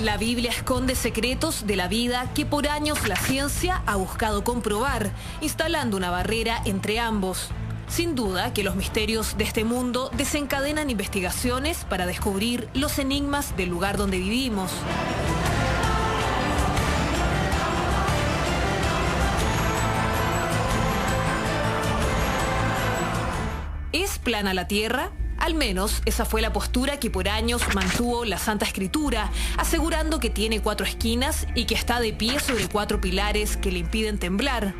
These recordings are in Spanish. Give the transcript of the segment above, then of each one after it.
La Biblia esconde secretos de la vida que por años la ciencia ha buscado comprobar, instalando una barrera entre ambos. Sin duda que los misterios de este mundo desencadenan investigaciones para descubrir los enigmas del lugar donde vivimos. ¿Es plana la Tierra? Al menos esa fue la postura que por años mantuvo la Santa Escritura, asegurando que tiene 4 esquinas y que está de pie sobre 4 pilares que le impiden temblar.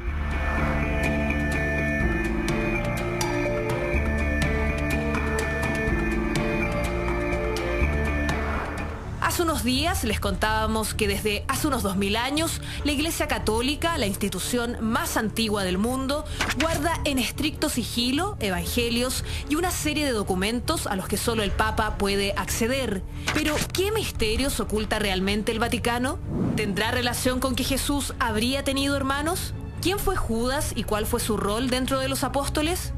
Hace unos días les contábamos que desde hace unos 2000 años la Iglesia Católica, la institución más antigua del mundo, guarda en estricto sigilo evangelios y una serie de documentos a los que solo el Papa puede acceder. Pero, ¿qué misterios oculta realmente el Vaticano? ¿Tendrá relación con que Jesús habría tenido hermanos? ¿Quién fue Judas y cuál fue su rol dentro de los apóstoles?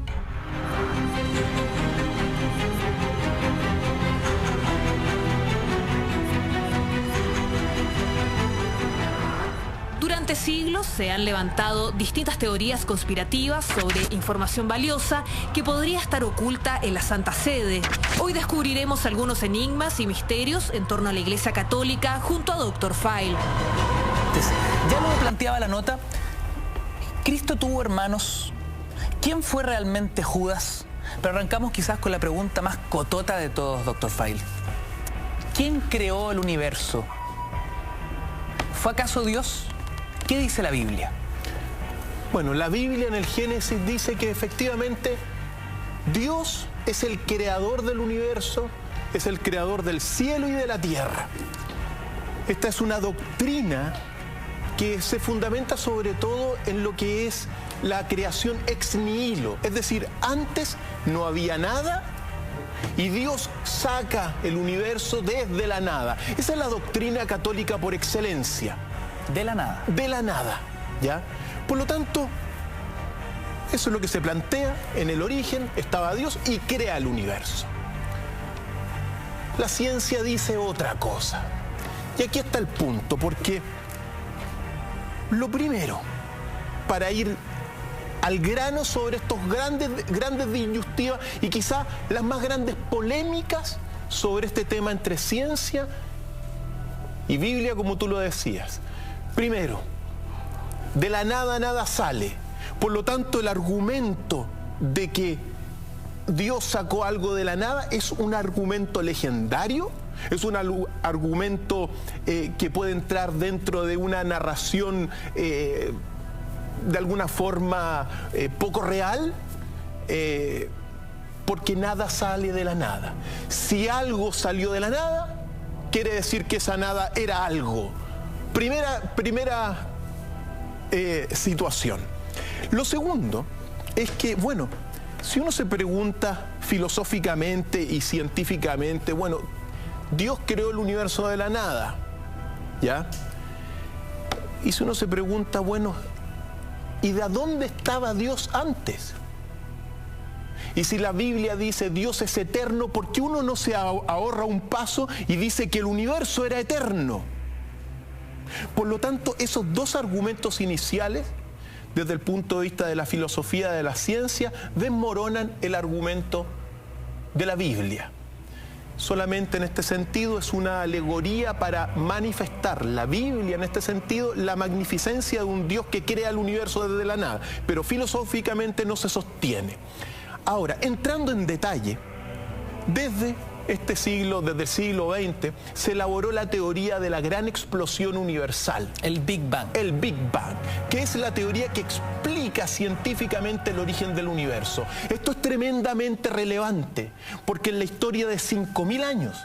Durante siglos se han levantado distintas teorías conspirativas sobre información valiosa que podría estar oculta en la Santa Sede. Hoy descubriremos algunos enigmas y misterios en torno a la Iglesia Católica junto a Dr. File. Ya lo planteaba la nota, ¿Cristo tuvo hermanos? ¿Quién fue realmente Judas? Pero arrancamos quizás con la pregunta más cotota de todos, Dr. File. ¿Quién creó el universo? ¿Fue acaso Dios? ¿Qué dice la Biblia? Bueno, la Biblia en el Génesis dice que efectivamente Dios es el creador del universo, es el creador del cielo y de la tierra. Esta es una doctrina que se fundamenta sobre todo en lo que es la creación ex nihilo, es decir, antes no había nada y Dios saca el universo desde la nada. Esa es la doctrina católica por excelencia. De la nada. De la nada, ¿ya? Por lo tanto, eso es lo que se plantea. En el origen estaba Dios y crea el universo. La ciencia dice otra cosa. Y aquí está el punto, porque lo primero, para ir al grano sobre estos grandes disyuntivas y quizá las más grandes polémicas sobre este tema entre ciencia y Biblia, como tú lo decías. Primero, de la nada nada sale. Por lo tanto, el argumento de que Dios sacó algo de la nada es un argumento legendario, es un argumento que puede entrar dentro de una narración de alguna forma poco real, porque nada sale de la nada. Si algo salió de la nada, quiere decir que esa nada era algo. Primera situación. Lo segundo es que, bueno, si uno se pregunta filosóficamente y científicamente, bueno, Dios creó el universo de la nada, ¿ya? Y si uno se pregunta, bueno, ¿y de dónde estaba Dios antes? Y si la Biblia dice Dios es eterno, ¿por qué uno no se ahorra un paso y dice que el universo era eterno? Por lo tanto, esos dos argumentos iniciales, desde el punto de vista de la filosofía de la ciencia, desmoronan el argumento de la Biblia. Solamente en este sentido es una alegoría para manifestar la Biblia, en este sentido, la magnificencia de un Dios que crea el universo desde la nada, pero filosóficamente no se sostiene. Ahora, entrando en detalle, desde el siglo XX, se elaboró la teoría de la gran explosión universal. El Big Bang. El Big Bang, que es la teoría que explica científicamente el origen del universo. Esto es tremendamente relevante, porque en la historia de 5000 años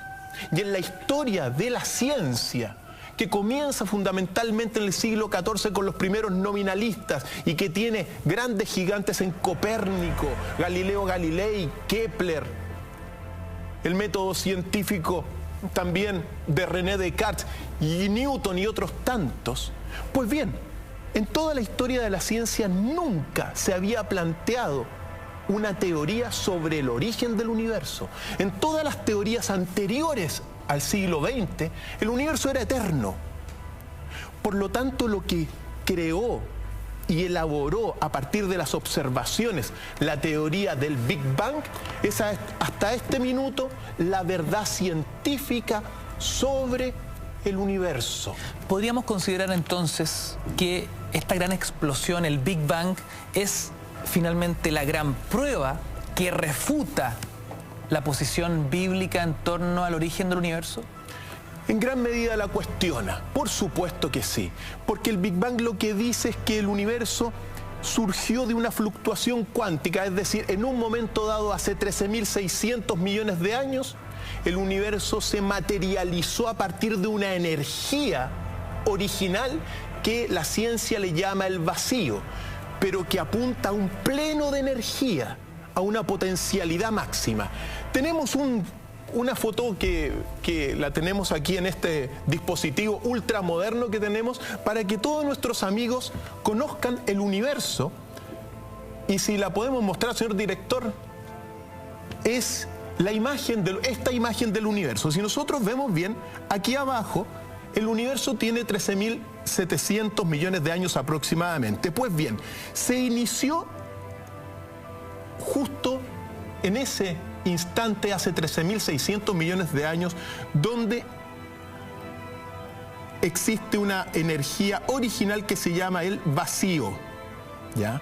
y en la historia de la ciencia, que comienza fundamentalmente en el siglo XIV con los primeros nominalistas y que tiene grandes gigantes en Copérnico, Galileo Galilei, Kepler, el método científico también de René Descartes y Newton y otros tantos. Pues bien, en toda la historia de la ciencia nunca se había planteado una teoría sobre el origen del universo. En todas las teorías anteriores al siglo XX, el universo era eterno. Por lo tanto, lo que creó y elaboró a partir de las observaciones la teoría del Big Bang es hasta este minuto la verdad científica sobre el universo. ¿Podríamos considerar entonces que esta gran explosión, el Big Bang, es finalmente la gran prueba que refuta la posición bíblica en torno al origen del universo? En gran medida la cuestiona, por supuesto que sí, porque el Big Bang lo que dice es que el universo surgió de una fluctuación cuántica, es decir, en un momento dado hace 13.600 millones de años, el universo se materializó a partir de una energía original que la ciencia le llama el vacío, pero que apunta a un pleno de energía, a una potencialidad máxima. Tenemos una foto que la tenemos aquí en este dispositivo ultramoderno que tenemos para que todos nuestros amigos conozcan el universo. Y si la podemos mostrar, señor director, es esta imagen del universo. Si nosotros vemos bien, aquí abajo, el universo tiene 13.700 millones de años aproximadamente. Pues bien, se inició justo en ese instante hace 13.600 millones de años, donde existe una energía original que se llama el vacío, ¿ya?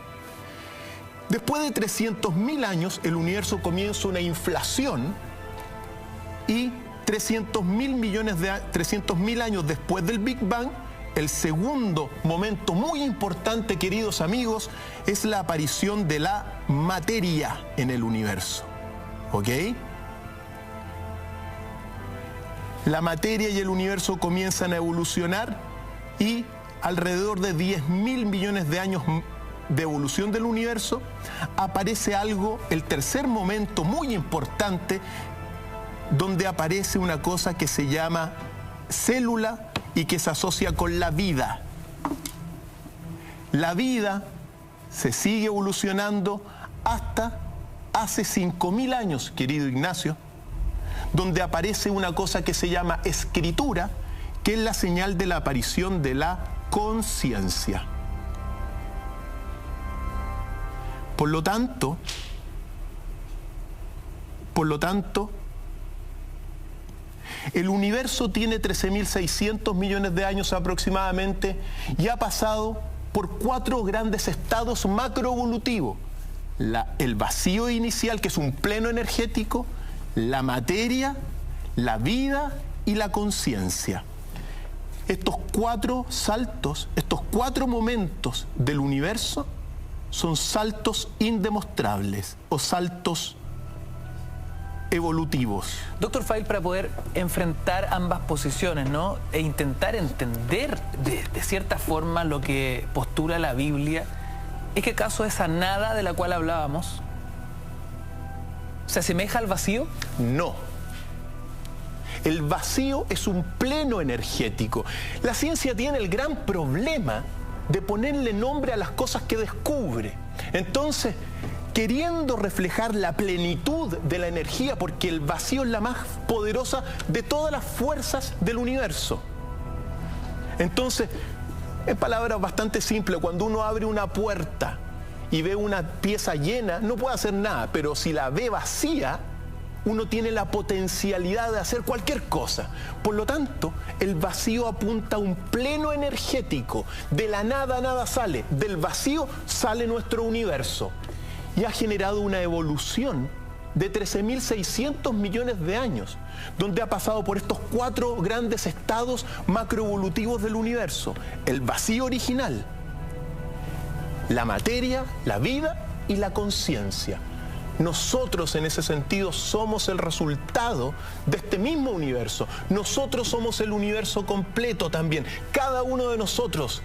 Después de 300.000 años, el universo comienza una inflación y 300.000 años después del Big Bang, el segundo momento muy importante, queridos amigos, es la aparición de la materia en el universo. ¿Ok? La materia y el universo comienzan a evolucionar y alrededor de 10.000 millones de años de evolución del universo aparece algo, el tercer momento muy importante, donde aparece una cosa que se llama célula y que se asocia con la vida. La vida se sigue evolucionando hasta hace 5.000 años, querido Ignacio, donde aparece una cosa que se llama escritura, que es la señal de la aparición de la conciencia. Por lo tanto, el universo tiene 13.600 millones de años aproximadamente y ha pasado por 4 grandes estados macroevolutivos. El vacío inicial, que es un pleno energético, la materia, la vida y la conciencia. Estos 4 saltos, estos 4 momentos del universo son saltos indemostrables o saltos evolutivos. Doctor Feil, para poder enfrentar ambas posiciones, ¿no?, e intentar entender de cierta forma lo que postula la Biblia, ¿es que acaso esa nada de la cual hablábamos se asemeja al vacío? No. El vacío es un pleno energético. La ciencia tiene el gran problema de ponerle nombre a las cosas que descubre. Entonces, queriendo reflejar la plenitud de la energía, porque el vacío es la más poderosa de todas las fuerzas del universo. Entonces, en palabras bastante simples, cuando uno abre una puerta y ve una pieza llena, no puede hacer nada, pero si la ve vacía, uno tiene la potencialidad de hacer cualquier cosa. Por lo tanto, el vacío apunta a un pleno energético. De la nada, nada sale. Del vacío sale nuestro universo. Y ha generado una evolución de 13.600 millones de años, donde ha pasado por estos 4 grandes estados macroevolutivos del universo: el vacío original, la materia, la vida y la conciencia. Nosotros, en ese sentido, somos el resultado de este mismo universo. Nosotros somos el universo completo también. Cada uno de nosotros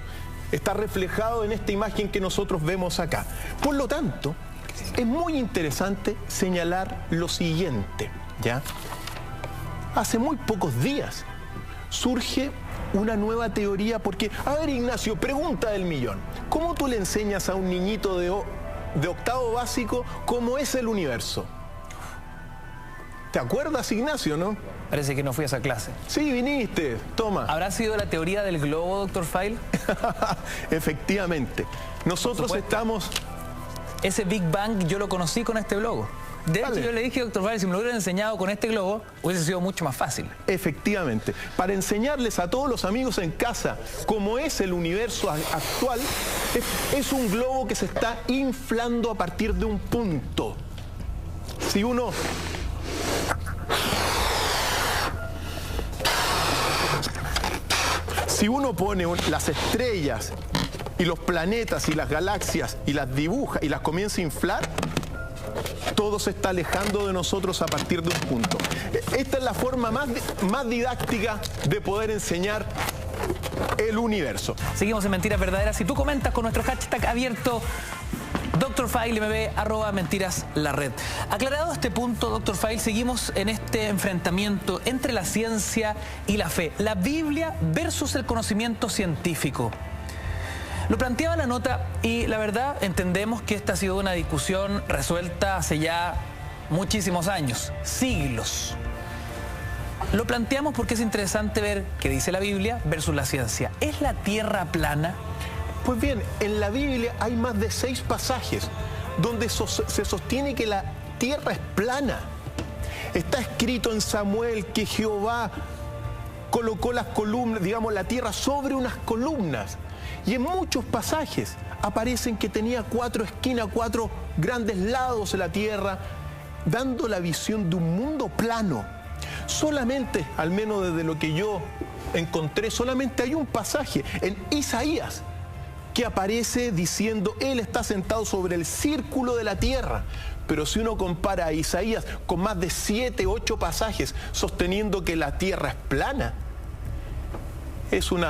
está reflejado en esta imagen que nosotros vemos acá. Por lo tanto, es muy interesante señalar lo siguiente, ¿ya? Hace muy pocos días surge una nueva teoría, porque, a ver, Ignacio, pregunta del millón: ¿cómo tú le enseñas a un niñito de octavo básico cómo es el universo? ¿Te acuerdas, Ignacio, no? Parece que no fui a esa clase. Sí, viniste. Toma. ¿Habrá sido la teoría del globo, doctor File? Efectivamente. Nosotros estamos... Ese Big Bang yo lo conocí con este globo. De hecho, yo le dije, doctor File, si me lo hubieran enseñado con este globo, hubiese sido mucho más fácil. Efectivamente. Para enseñarles a todos los amigos en casa cómo es el universo actual, es un globo que se está inflando a partir de un punto. Si uno pone las estrellas y los planetas y las galaxias y las dibuja y las comienza a inflar, todo se está alejando de nosotros a partir de un punto. Esta es la forma más didáctica de poder enseñar el universo. Seguimos en Mentiras Verdaderas. Si tú comentas con nuestro hashtag abierto, Dr. File MB, @mentiraslarred. Aclarado este punto, Dr. File, seguimos en este enfrentamiento entre la ciencia y la fe. La Biblia versus el conocimiento científico. Lo planteaba la nota y la verdad entendemos que esta ha sido una discusión resuelta hace ya muchísimos años, siglos. Lo planteamos porque es interesante ver qué dice la Biblia versus la ciencia. ¿Es la Tierra plana? Pues bien, en la Biblia hay más de 6 pasajes donde se sostiene que la Tierra es plana. Está escrito en Samuel que Jehová colocó las columnas, digamos, la Tierra sobre unas columnas. Y en muchos pasajes aparecen que tenía 4 esquinas, 4 grandes lados de la Tierra, dando la visión de un mundo plano. Solamente, al menos desde lo que yo encontré, solamente hay un pasaje en Isaías que aparece diciendo, Él está sentado sobre el círculo de la tierra. Pero si uno compara a Isaías con más de 7, 8 pasajes sosteniendo que la tierra es plana, es un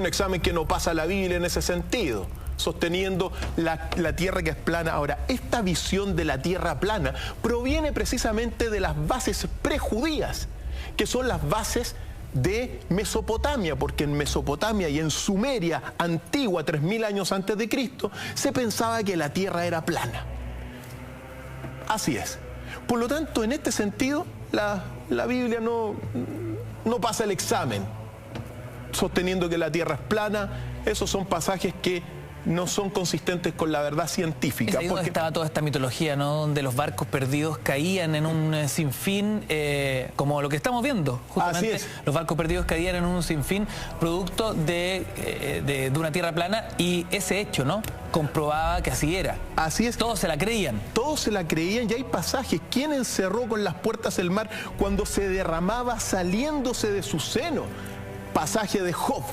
examen que no pasa la Biblia en ese sentido, sosteniendo la tierra que es plana. Ahora, esta visión de la tierra plana proviene precisamente de las bases prejudías, que son las bases de Mesopotamia, porque en Mesopotamia y en Sumeria antigua, 3000 años antes de Cristo, se pensaba que la tierra era plana. Así es. Por lo tanto, en este sentido, la Biblia no pasa el examen sosteniendo que la tierra es plana. Esos son pasajes que no son consistentes con la verdad científica. Es ahí donde estaba toda esta mitología, ¿no? Donde los barcos perdidos caían en un sinfín, como lo que estamos viendo, justamente. Así es. Los barcos perdidos caían en un sinfín producto de una tierra plana, y ese hecho, ¿no?, comprobaba que así era. Así es. Todos se la creían. Todos se la creían, y hay pasajes. ¿Quién encerró con las puertas el mar cuando se derramaba saliéndose de su seno? Pasaje de Job.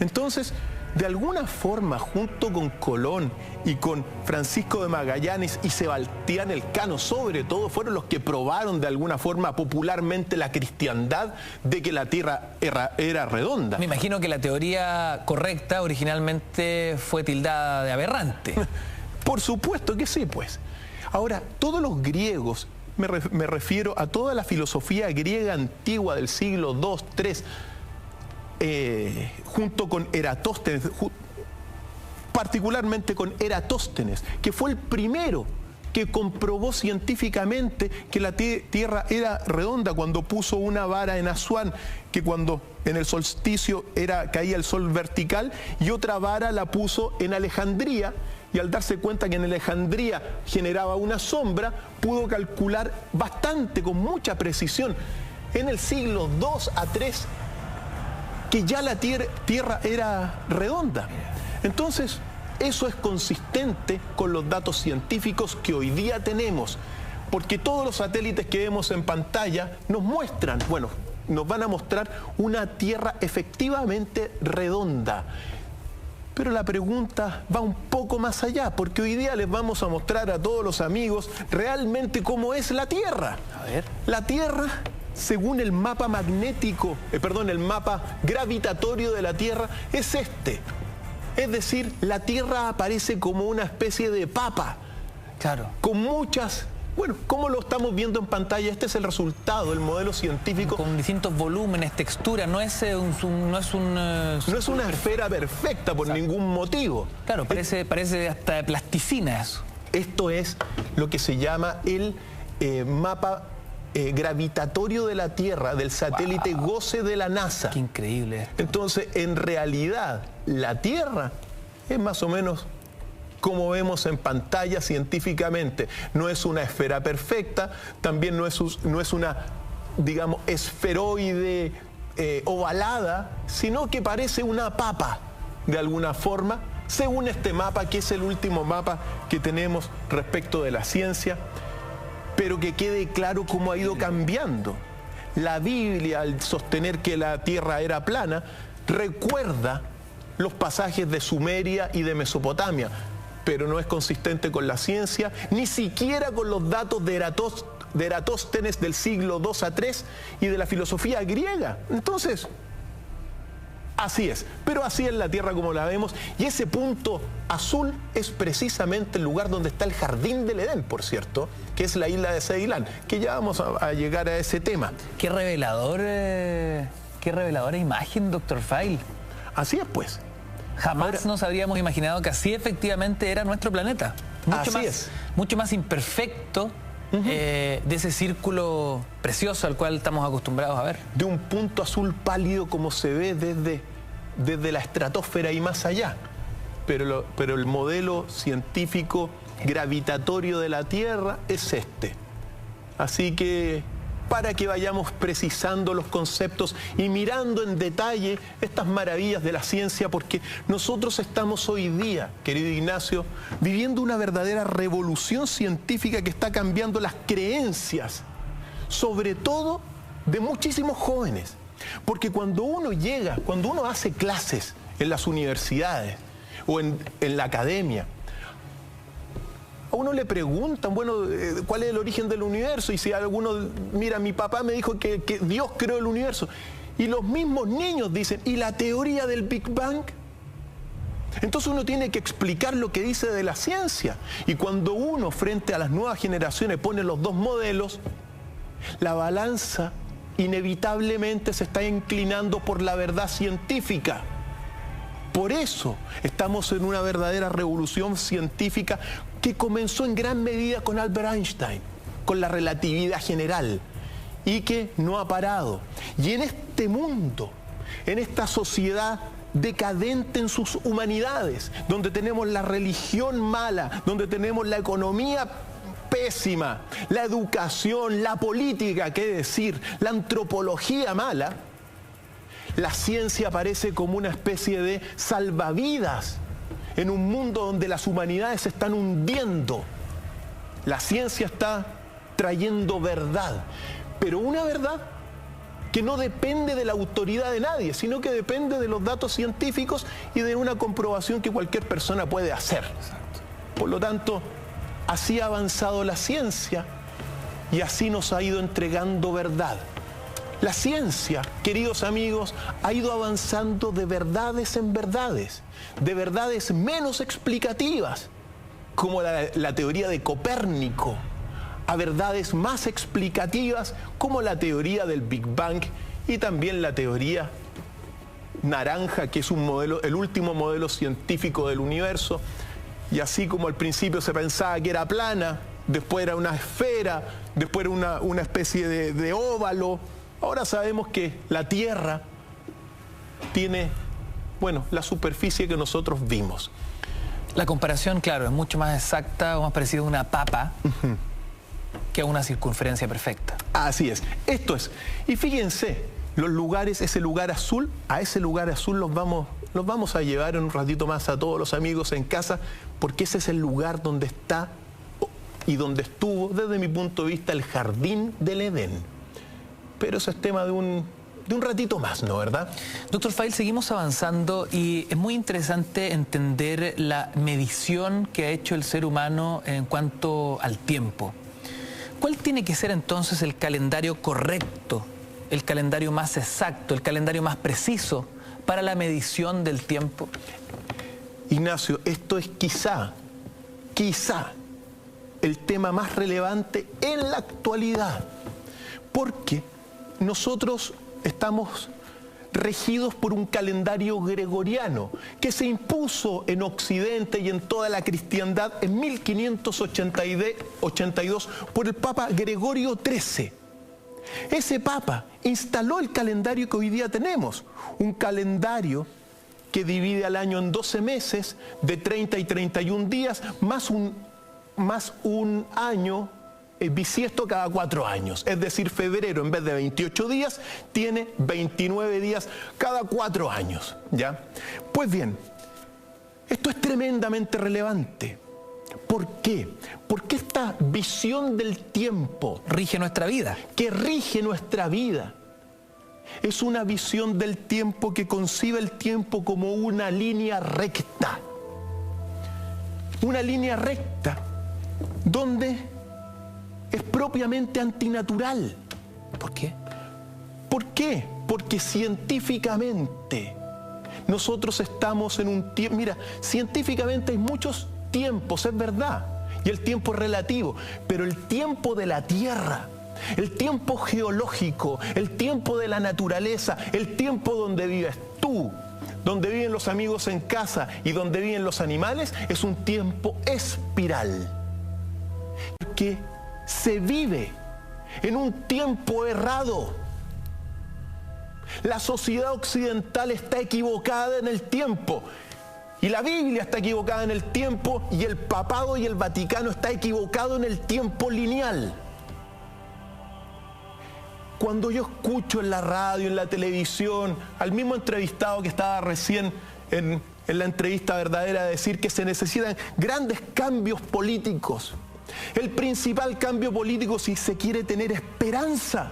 Entonces, de alguna forma, junto con Colón y con Francisco de Magallanes y Sebastián Elcano, sobre todo, fueron los que probaron de alguna forma popularmente la cristiandad de que la tierra era redonda. Me imagino que la teoría correcta originalmente fue tildada de aberrante. Por supuesto que sí, pues. Ahora, todos los griegos, me refiero a toda la filosofía griega antigua del siglo II, III, junto con Eratóstenes, particularmente con Eratóstenes, que fue el primero que comprobó científicamente que la tierra era redonda cuando puso una vara en Asuán, que cuando en el solsticio caía el sol vertical, y otra vara la puso en Alejandría, y al darse cuenta que en Alejandría generaba una sombra, pudo calcular bastante, con mucha precisión, en el siglo II a III, que ya la tierra era redonda. Entonces, eso es consistente con los datos científicos que hoy día tenemos, porque todos los satélites que vemos en pantalla nos muestran, bueno, nos van a mostrar una tierra efectivamente redonda. Pero la pregunta va un poco más allá, porque hoy día les vamos a mostrar a todos los amigos realmente cómo es la Tierra. A ver. La Tierra, según el mapa magnético, el mapa gravitatorio de la Tierra, es este. Es decir, la Tierra aparece como una especie de papa. Claro. Con muchas... Bueno, ¿cómo lo estamos viendo en pantalla? Este es el resultado del modelo científico. Con distintos volúmenes, texturas, no es una esfera perfecta por ningún motivo. Claro, parece hasta de plasticina eso. Esto es lo que se llama el mapa gravitatorio de la Tierra, del satélite GOCE de la NASA. Qué increíble esto. Entonces, en realidad, la Tierra es más o menos como vemos en pantalla científicamente. No es una esfera perfecta, también no es una, digamos, esferoide ovalada, sino que parece una papa, de alguna forma, según este mapa, que es el último mapa que tenemos respecto de la ciencia, pero que quede claro cómo ha ido cambiando. La Biblia, al sostener que la Tierra era plana, recuerda los pasajes de Sumeria y de Mesopotamia, pero no es consistente con la ciencia, ni siquiera con los datos de Eratóstenes del siglo II a III y de la filosofía griega. Entonces, así es, pero así es la Tierra como la vemos, y ese punto azul es precisamente el lugar donde está el Jardín del Edén, por cierto, que es la isla de Ceilán, que ya vamos a llegar a ese tema. Qué reveladora imagen, Dr. File. Así es, pues. Jamás nos habríamos imaginado que así efectivamente era nuestro planeta. Mucho más imperfecto de ese círculo precioso al cual estamos acostumbrados a ver. De un punto azul pálido como se ve desde la estratosfera y más allá. Pero el modelo científico gravitatorio de la Tierra es este. Así que, para que vayamos precisando los conceptos y mirando en detalle estas maravillas de la ciencia, porque nosotros estamos hoy día, querido Ignacio, viviendo una verdadera revolución científica que está cambiando las creencias, sobre todo de muchísimos jóvenes. Porque cuando uno hace clases en las universidades o en la academia, a uno le preguntan, bueno, ¿cuál es el origen del universo? Y si alguno, mira, mi papá me dijo que Dios creó el universo. Y los mismos niños dicen, ¿y la teoría del Big Bang? Entonces uno tiene que explicar lo que dice de la ciencia. Y cuando uno, frente a las nuevas generaciones, pone los dos modelos, la balanza inevitablemente se está inclinando por la verdad científica. Por eso estamos en una verdadera revolución científica que comenzó en gran medida con Albert Einstein, con la relatividad general, y que no ha parado. Y en este mundo, en esta sociedad decadente en sus humanidades, donde tenemos la religión mala, donde tenemos la economía pésima, la educación, la política, qué decir, la antropología mala, la ciencia aparece como una especie de salvavidas en un mundo donde las humanidades se están hundiendo. La ciencia está trayendo verdad, pero una verdad que no depende de la autoridad de nadie, sino que depende de los datos científicos y de una comprobación que cualquier persona puede hacer. Por lo tanto, así ha avanzado la ciencia y así nos ha ido entregando verdad. La ciencia, queridos amigos, ha ido avanzando de verdades en verdades, de verdades menos explicativas, como la teoría de Copérnico, a verdades más explicativas, como la teoría del Big Bang y también la teoría naranja, que es el último modelo científico del universo. Y así como al principio se pensaba que era plana, después era una esfera, después era una especie de óvalo, ahora sabemos que la Tierra tiene, bueno, la superficie que nosotros vimos. La comparación, claro, es mucho más exacta o más parecida a una papa que a una circunferencia perfecta. Así es, esto es. Y fíjense, los lugares, ese lugar azul, a ese lugar azul los vamos a llevar en un ratito más a todos los amigos en casa, porque ese es el lugar donde está y donde estuvo, desde mi punto de vista, el Jardín del Edén. Pero eso es tema de un ratito más, ¿no? ¿Verdad? Dr. File, seguimos avanzando y es muy interesante entender la medición que ha hecho el ser humano en cuanto al tiempo. ¿Cuál tiene que ser entonces el calendario correcto, el calendario más exacto, el calendario más preciso para la medición del tiempo? Ignacio, esto es quizá el tema más relevante en la actualidad, porque nosotros estamos regidos por un calendario gregoriano que se impuso en Occidente y en toda la cristiandad en 1582 por el Papa Gregorio XIII. Ese Papa instaló el calendario que hoy día tenemos, un calendario que divide al año en 12 meses de 30 y 31 días, más un año bisiesto cada 4 años. Es decir, febrero en vez de 28 días tiene 29 días cada 4 años, ¿ya? Pues bien, esto es tremendamente relevante. ¿Por qué? Porque esta visión del tiempo rige nuestra vida. Que rige nuestra vida. Es una visión del tiempo que concibe el tiempo como una línea recta. Una línea recta donde es propiamente antinatural. ¿Por qué? ¿Por qué? Porque científicamente nosotros estamos en un tiempo... Mira, científicamente hay muchos tiempos, es verdad, y el tiempo es relativo, pero el tiempo de la Tierra, el tiempo geológico, el tiempo de la naturaleza, el tiempo donde vives tú, donde viven los amigos en casa y donde viven los animales, es un tiempo espiral. Porque se vive en un tiempo errado. La sociedad occidental está equivocada en el tiempo. Y la Biblia está equivocada en el tiempo y el papado y el Vaticano está equivocado en el tiempo lineal. Cuando yo escucho en la radio, en la televisión, al mismo entrevistado que estaba recién en la entrevista verdadera decir que se necesitan grandes cambios políticos. El principal cambio político, si se quiere tener esperanza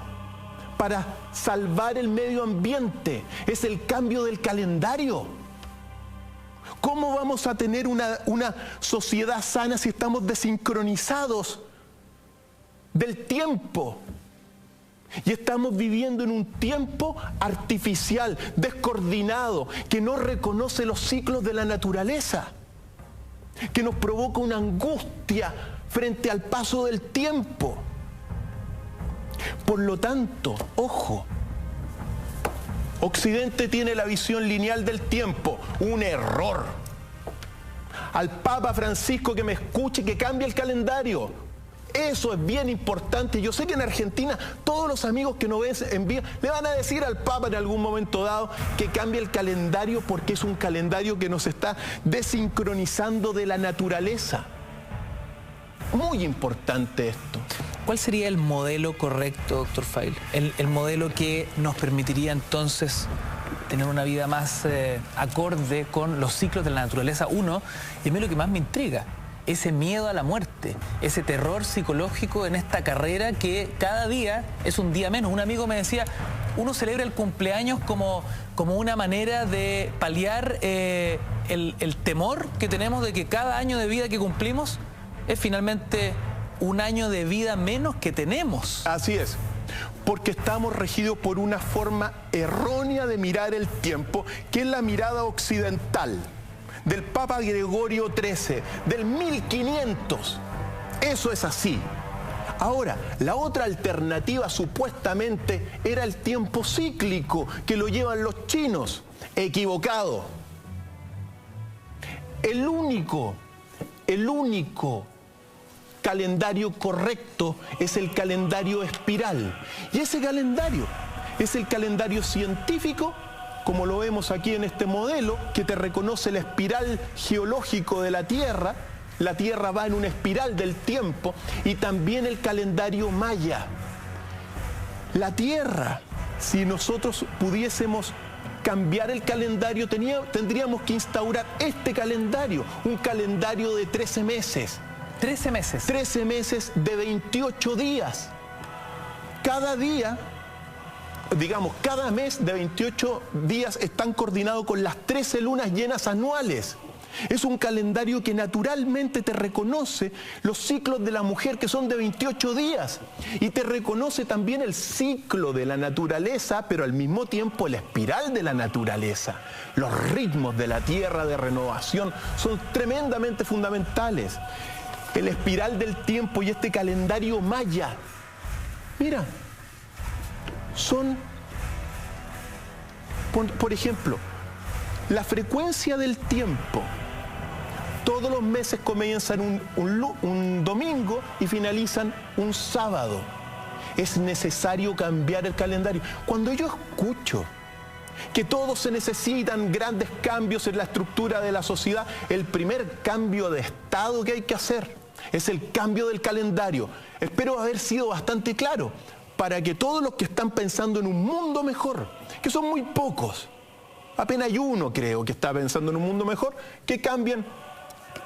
para salvar el medio ambiente, es el cambio del calendario. ¿Cómo vamos a tener una sociedad sana si estamos desincronizados del tiempo? Y estamos viviendo en un tiempo artificial, descoordinado, que no reconoce los ciclos de la naturaleza, que nos provoca una angustia frente al paso del tiempo. Por lo tanto, ojo, Occidente tiene la visión lineal del tiempo, un error. Al Papa Francisco que me escuche, que cambie el calendario. Eso es bien importante. Yo sé que en Argentina todos los amigos que nos ven en vivo le van a decir al Papa en algún momento dado que cambie el calendario porque es un calendario que nos está desincronizando de la naturaleza. Muy importante esto. ¿Cuál sería el modelo correcto, doctor Feil? El modelo que nos permitiría entonces tener una vida más acorde con los ciclos de la naturaleza. Uno, y a mí lo que más me intriga, ese miedo a la muerte, ese terror psicológico en esta carrera que cada día es un día menos. Un amigo me decía, uno celebra el cumpleaños como una manera de paliar el temor que tenemos de que cada año de vida que cumplimos es finalmente un año de vida menos que tenemos. Así es, porque estamos regidos por una forma errónea de mirar el tiempo, que es la mirada occidental, del Papa Gregorio XIII, del 1500. Eso es así. Ahora, la otra alternativa supuestamente era el tiempo cíclico, que lo llevan los chinos. Equivocado. El único calendario correcto es el calendario espiral. Y ese calendario es el calendario científico, como lo vemos aquí en este modelo, que te reconoce el espiral geológico de la Tierra. La Tierra va en una espiral del tiempo, y también el calendario maya. La Tierra, si nosotros pudiésemos cambiar el calendario, tendríamos que instaurar este calendario, un calendario de 13 meses. 13 meses. 13 meses de 28 días. Cada día, digamos, cada mes de 28 días están coordinados con las 13 lunas llenas anuales. Es un calendario que naturalmente te reconoce los ciclos de la mujer, que son de 28 días. Y te reconoce también el ciclo de la naturaleza, pero al mismo tiempo la espiral de la naturaleza. Los ritmos de la Tierra de renovación son tremendamente fundamentales. El espiral del tiempo y este calendario maya, mira, son Por ejemplo, la frecuencia del tiempo. Todos los meses comienzan un domingo y finalizan un sábado. Es necesario cambiar el calendario. Cuando yo escucho que todos se necesitan grandes cambios en la estructura de la sociedad, el primer cambio de estado que hay que hacer es el cambio del calendario. Espero haber sido bastante claro para que todos los que están pensando en un mundo mejor, que son muy pocos, apenas hay uno creo que está pensando en un mundo mejor, que cambien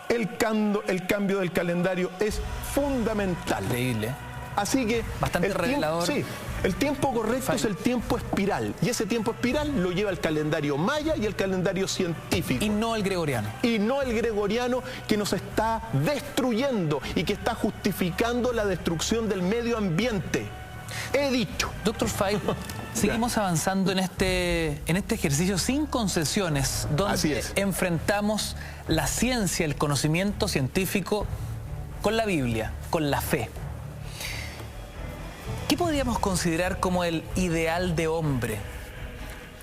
el cambio del calendario es fundamental. Increíble. Así que bastante revelador. Sí, el tiempo correcto es el tiempo espiral. Y ese tiempo espiral lo lleva el calendario maya y el calendario científico. Y no el gregoriano. Y no el gregoriano, que nos está destruyendo y que está justificando la destrucción del medio ambiente. He dicho. Dr. Feil, seguimos avanzando en este ejercicio sin concesiones, donde enfrentamos la ciencia, el conocimiento científico con la Biblia, con la fe. ¿Qué podríamos considerar como el ideal de hombre,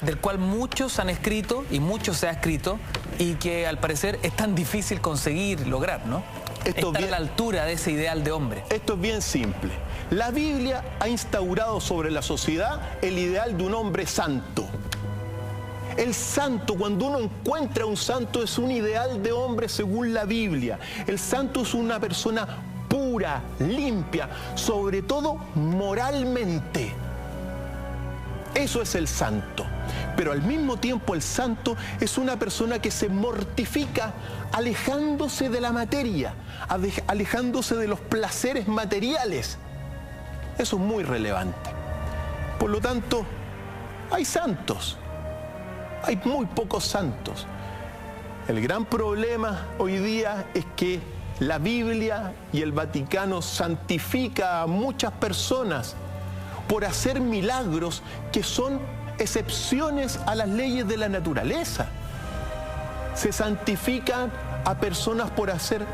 del cual muchos han escrito y mucho se ha escrito y que al parecer es tan difícil conseguir lograr, ¿no? Estar a la altura de ese ideal de hombre. Esto es bien simple. La Biblia ha instaurado sobre la sociedad el ideal de un hombre santo. El santo, cuando uno encuentra un santo, es un ideal de hombre según la Biblia. El santo es una persona pura, limpia, sobre todo moralmente. Eso es el santo. Pero al mismo tiempo el santo es una persona que se mortifica alejándose de la materia, alejándose de los placeres materiales. Eso es muy relevante. Por lo tanto, hay santos. Hay muy pocos santos. El gran problema hoy día es que la Biblia y el Vaticano santifica a muchas personas por hacer milagros que son excepciones a las leyes de la naturaleza. Se santifican a personas por hacer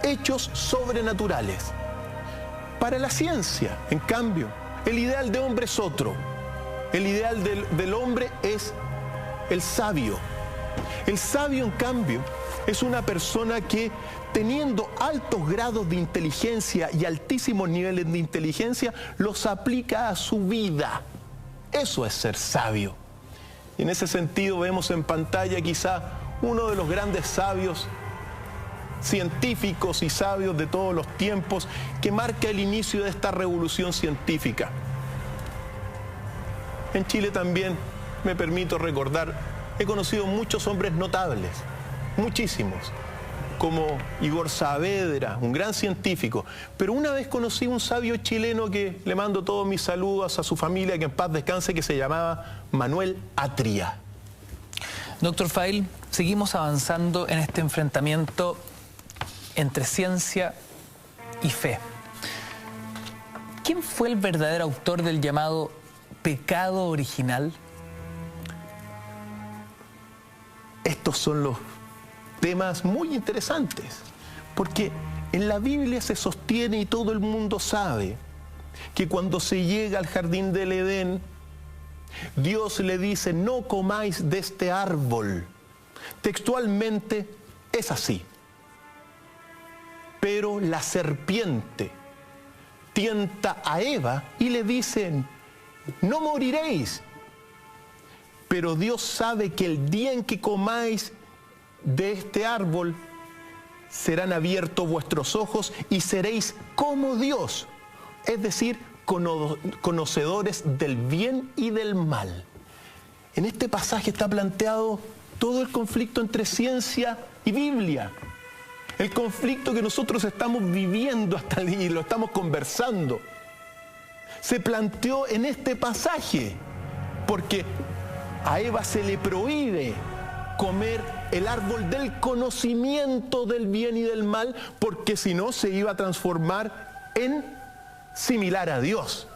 hechos sobrenaturales. Para la ciencia, en cambio, el ideal de hombre es otro. El ideal del hombre es el sabio. El sabio, en cambio, es una persona que, teniendo altos grados de inteligencia y altísimos niveles de inteligencia, los aplica a su vida. Eso es ser sabio. Y en ese sentido vemos en pantalla quizá uno de los grandes sabios científicos y sabios de todos los tiempos, que marca el inicio de esta revolución científica. En Chile también, me permito recordar, he conocido muchos hombres notables, muchísimos, como Igor Saavedra, un gran científico. Pero una vez conocí un sabio chileno que le mando todos mis saludos a su familia, que en paz descanse, que se llamaba Manuel Atria. Dr. Feil, seguimos avanzando en este enfrentamiento entre ciencia y fe. ¿Quién fue el verdadero autor del llamado pecado original? Estos son los temas muy interesantes, porque en la Biblia se sostiene y todo el mundo sabe que cuando se llega al jardín del Edén, Dios le dice: no comáis de este árbol. Textualmente es así. Pero la serpiente tienta a Eva y le dicen: no moriréis. Pero Dios sabe que el día en que comáis de este árbol, serán abiertos vuestros ojos y seréis como Dios, es decir, conocedores del bien y del mal. En este pasaje está planteado todo el conflicto entre ciencia y Biblia. El conflicto que nosotros estamos viviendo hasta y lo estamos conversando, se planteó en este pasaje, porque a Eva se le prohíbe comer el árbol del conocimiento del bien y del mal, porque si no se iba a transformar en similar a Dios.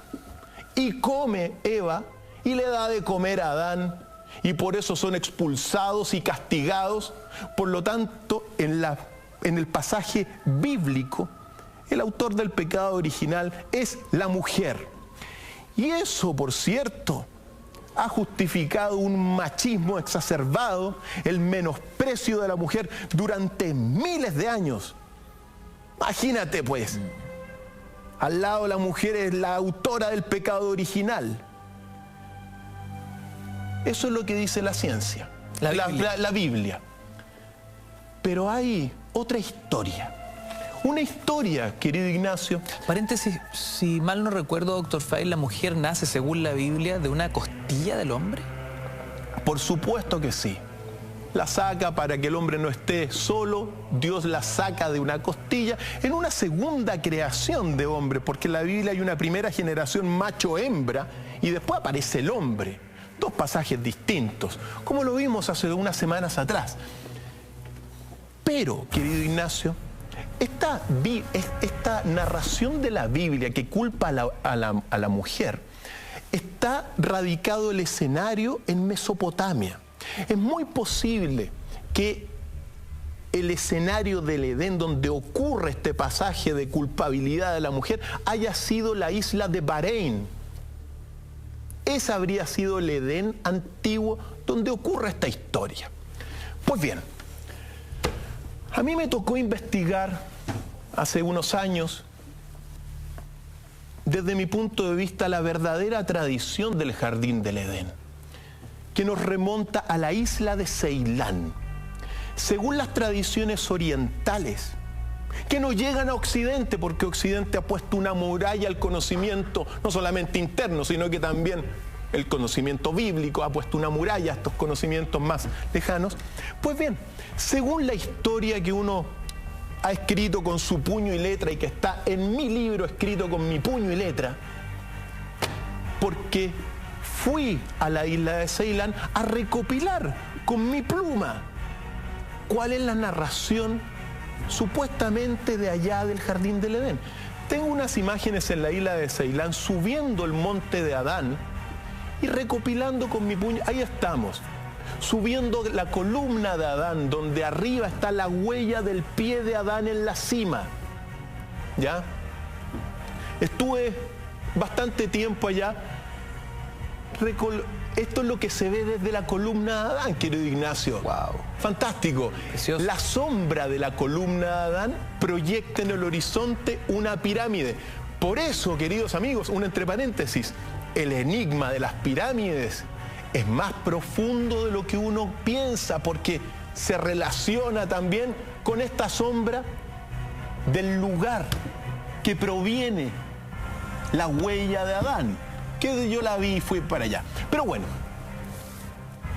Y come Eva y le da de comer a Adán, y por eso son expulsados y castigados. Por lo tanto, en el pasaje bíblico, el autor del pecado original es la mujer. Y eso, por cierto, ha justificado un machismo exacerbado, el menosprecio de la mujer durante miles de años. Imagínate pues, al lado la mujer es la autora del pecado original. Eso es lo que dice la ciencia, la Biblia. Pero hay otra historia. Una historia, querido Ignacio. Paréntesis, si mal no recuerdo, doctor File, la mujer nace, según la Biblia, de una costilla del hombre. Por supuesto que sí. La saca para que el hombre no esté solo. Dios la saca de una costilla en una segunda creación de hombre, porque en la Biblia hay una primera generación macho-hembra y después aparece el hombre. Dos pasajes distintos, como lo vimos hace unas semanas atrás. Pero, querido Ignacio, esta narración de la Biblia que culpa a la mujer, está radicado el escenario en Mesopotamia. Es muy posible que el escenario del Edén, donde ocurre este pasaje de culpabilidad de la mujer, haya sido la isla de Bahrein. Ese habría sido el Edén antiguo donde ocurre esta historia. Pues bien, a mí me tocó investigar hace unos años, desde mi punto de vista, la verdadera tradición del jardín del Edén, que nos remonta a la isla de Ceilán. Según las tradiciones orientales, que no llegan a Occidente, porque Occidente ha puesto una muralla al conocimiento, no solamente interno, sino que también el conocimiento bíblico ha puesto una muralla a estos conocimientos más lejanos. Pues bien, según la historia que uno ha escrito con su puño y letra y que está en mi libro escrito con mi puño y letra, porque fui a la isla de Ceilán a recopilar con mi pluma cuál es la narración supuestamente de allá del jardín del Edén. Tengo unas imágenes en la isla de Ceilán subiendo el monte de Adán y recopilando con mi puño. Ahí estamos, subiendo la columna de Adán, donde arriba está la huella del pie de Adán en la cima. ¿Ya? Estuve bastante tiempo allá. Esto es lo que se ve desde la columna de Adán, querido Ignacio. Wow. Fantástico. Precioso. La sombra de la columna de Adán proyecta en el horizonte una pirámide. Por eso, queridos amigos, un entre paréntesis, el enigma de las pirámides es más profundo de lo que uno piensa, porque se relaciona también con esta sombra del lugar que proviene la huella de Adán, que yo la vi y fui para allá. Pero bueno,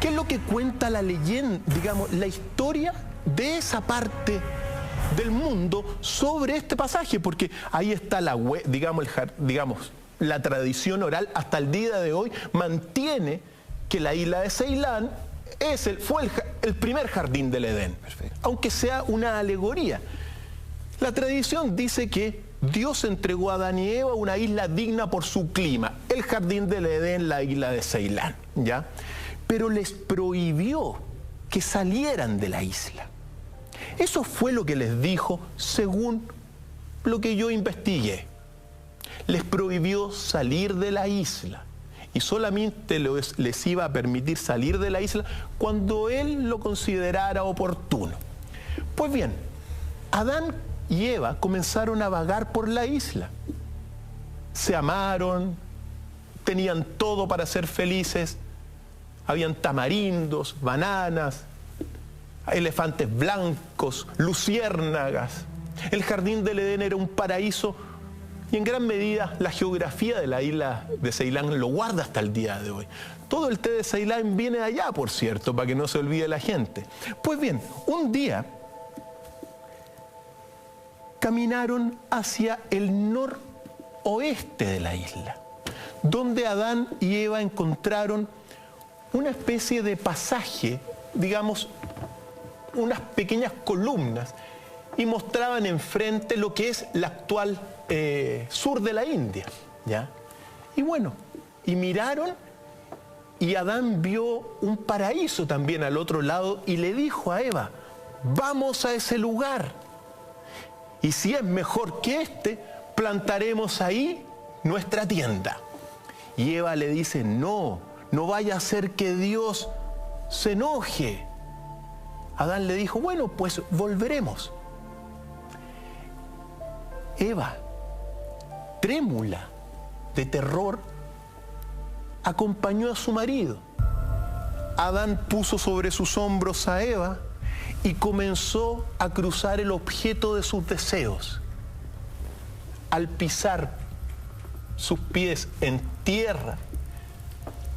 ¿qué es lo que cuenta la leyenda, digamos, la historia de esa parte del mundo sobre este pasaje? Porque ahí está la la tradición oral hasta el día de hoy mantiene que la isla de Ceilán fue el primer jardín del Edén. Perfecto. Aunque sea una alegoría. La tradición dice que Dios entregó a Adán y Eva una isla digna por su clima, el jardín del Edén, la isla de Ceilán, ¿ya? Pero les prohibió que salieran de la isla. Eso fue lo que les dijo según lo que yo investigué. Les prohibió salir de la isla y solamente les iba a permitir salir de la isla cuando él lo considerara oportuno. Pues bien, Adán y Eva comenzaron a vagar por la isla. Se amaron, tenían todo para ser felices. Habían tamarindos, bananas, elefantes blancos, luciérnagas. El jardín del Edén era un paraíso y en gran medida la geografía de la isla de Ceilán lo guarda hasta el día de hoy. Todo el té de Ceilán viene de allá, por cierto, para que no se olvide la gente. Pues bien, un día caminaron hacia el noroeste de la isla, donde Adán y Eva encontraron una especie de pasaje, digamos, unas pequeñas columnas, y mostraban enfrente lo que es la actual sur de la India, ¿ya? Y bueno, y miraron, y Adán vio un paraíso también al otro lado, y le dijo a Eva: vamos a ese lugar, y si es mejor que este, plantaremos ahí nuestra tienda. Y Eva le dice: no, no vaya a ser que Dios se enoje. Adán le dijo, bueno, pues volveremos. Eva, trémula de terror, acompañó a su marido. Adán puso sobre sus hombros a Eva y comenzó a cruzar el objeto de sus deseos. Al pisar sus pies en tierra,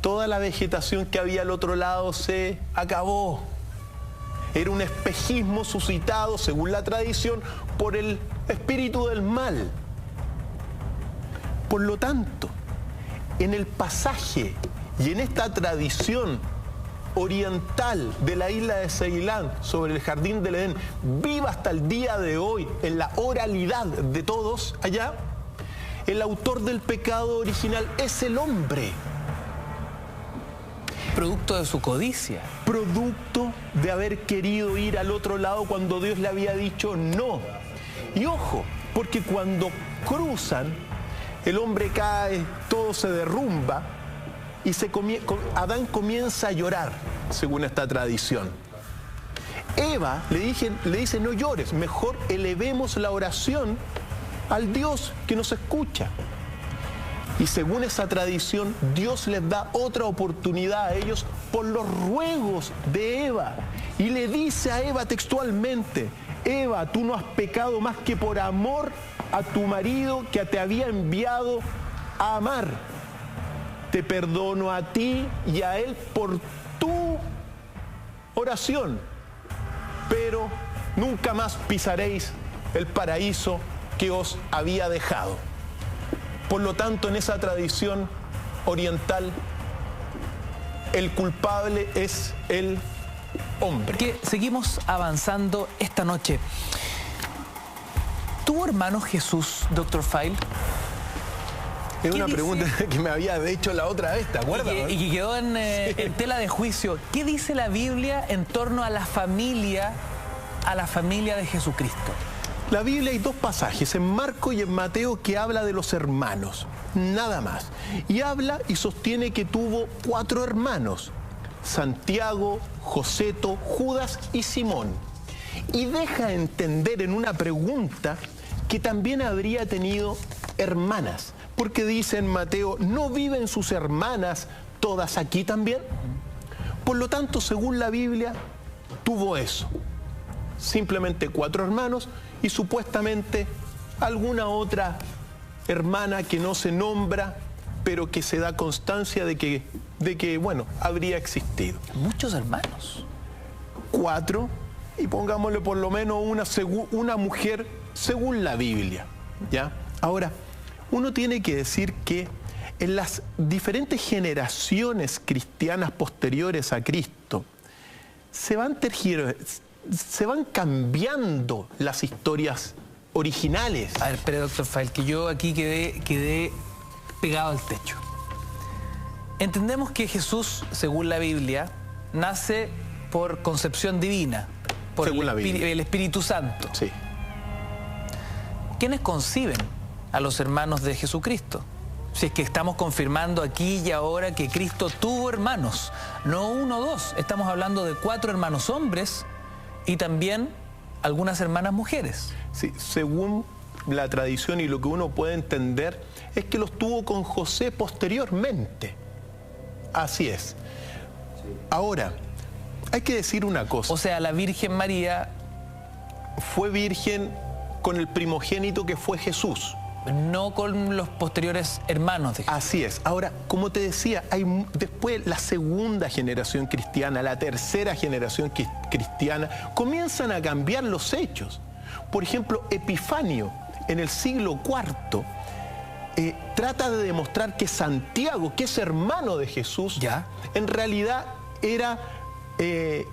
toda la vegetación que había al otro lado se acabó. Era un espejismo suscitado, según la tradición, por el espíritu del mal. Por lo tanto, en el pasaje y en esta tradición oriental de la isla de Ceilán sobre el jardín del Edén, viva hasta el día de hoy en la oralidad de todos allá, el autor del pecado original es el hombre. Producto de su codicia. Producto de haber querido ir al otro lado cuando Dios le había dicho no. Y ojo, porque cuando cruzan, el hombre cae, todo se derrumba y Adán comienza a llorar, según esta tradición. Eva le dice, no llores, mejor elevemos la oración al Dios que nos escucha. Y según esa tradición, Dios les da otra oportunidad a ellos por los ruegos de Eva. Y le dice a Eva textualmente, Eva, tú no has pecado más que por amor a tu marido que te había enviado a amar. Te perdono a ti y a él por tu oración, pero nunca más pisaréis el paraíso que os había dejado. Por lo tanto, en esa tradición oriental, el culpable es el hombre. Que seguimos avanzando esta noche. ¿Tuvo hermanos Jesús, Dr. File? Es una pregunta que me había hecho la otra vez, ¿te acuerdas? Y que quedó en tela de juicio. ¿Qué dice la Biblia en torno a la familia de Jesucristo? La Biblia hay dos pasajes, en Marcos y en Mateo, que habla de los hermanos, nada más. Y habla y sostiene que tuvo 4 hermanos, Santiago, Joseto, Judas y Simón. Y deja entender en una pregunta que también habría tenido hermanas. Porque dice en Mateo, ¿no viven sus hermanas todas aquí también? Por lo tanto, según la Biblia, tuvo eso. Simplemente 4 hermanos y supuestamente alguna otra hermana que no se nombra, pero que se da constancia de que bueno, habría existido. Muchos hermanos. 4, y pongámosle por lo menos una mujer según la Biblia, ¿ya? Ahora, uno tiene que decir que en las diferentes generaciones cristianas posteriores a Cristo se van cambiando las historias originales. A ver, espere, Dr. File, que yo aquí quedé pegado al techo. Entendemos que Jesús, según la Biblia, nace por concepción divina, por el Espíritu Santo. Sí. ¿Quiénes conciben a los hermanos de Jesucristo? Si es que estamos confirmando aquí y ahora que Cristo tuvo hermanos, no 1 o 2, estamos hablando de 4 hermanos hombres y también algunas hermanas mujeres. Sí, según la tradición y lo que uno puede entender, es que los tuvo con José posteriormente. Así es. Ahora, hay que decir una cosa. O sea, la Virgen María fue virgen con el primogénito que fue Jesús. No con los posteriores hermanos de Jesús. Así es. Ahora, como te decía, hay después la segunda generación cristiana, la tercera generación cristiana, comienzan a cambiar los hechos. Por ejemplo, Epifanio, en el siglo IV, trata de demostrar que Santiago, que es hermano de Jesús, ¿ya?, en realidad era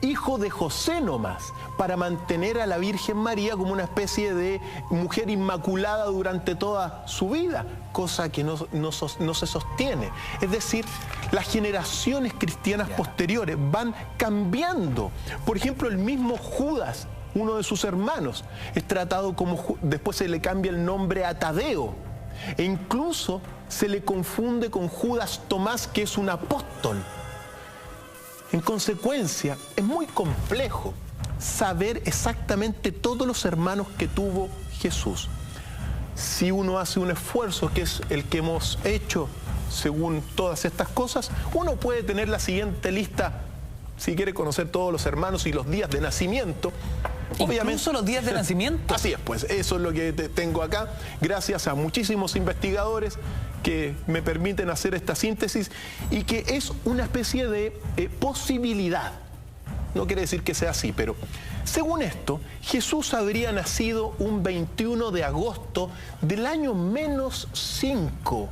hijo de José nomás, para mantener a la Virgen María como una especie de mujer inmaculada durante toda su vida, cosa que no se sostiene. Es decir, las generaciones cristianas posteriores van cambiando. Por ejemplo, el mismo Judas, uno de sus hermanos, es tratado como, después se le cambia el nombre a Tadeo, e incluso se le confunde con Judas Tomás, que es un apóstol. En consecuencia, es muy complejo saber exactamente todos los hermanos que tuvo Jesús. Si uno hace un esfuerzo, que es el que hemos hecho según todas estas cosas, uno puede tener la siguiente lista, si quiere conocer todos los hermanos y los días de nacimiento. Incluso los días de nacimiento. Así es, pues, eso es lo que tengo acá, gracias a muchísimos investigadores que me permiten hacer esta síntesis y que es una especie de posibilidad. No quiere decir que sea así, pero según esto, Jesús habría nacido un 21 de agosto del año -5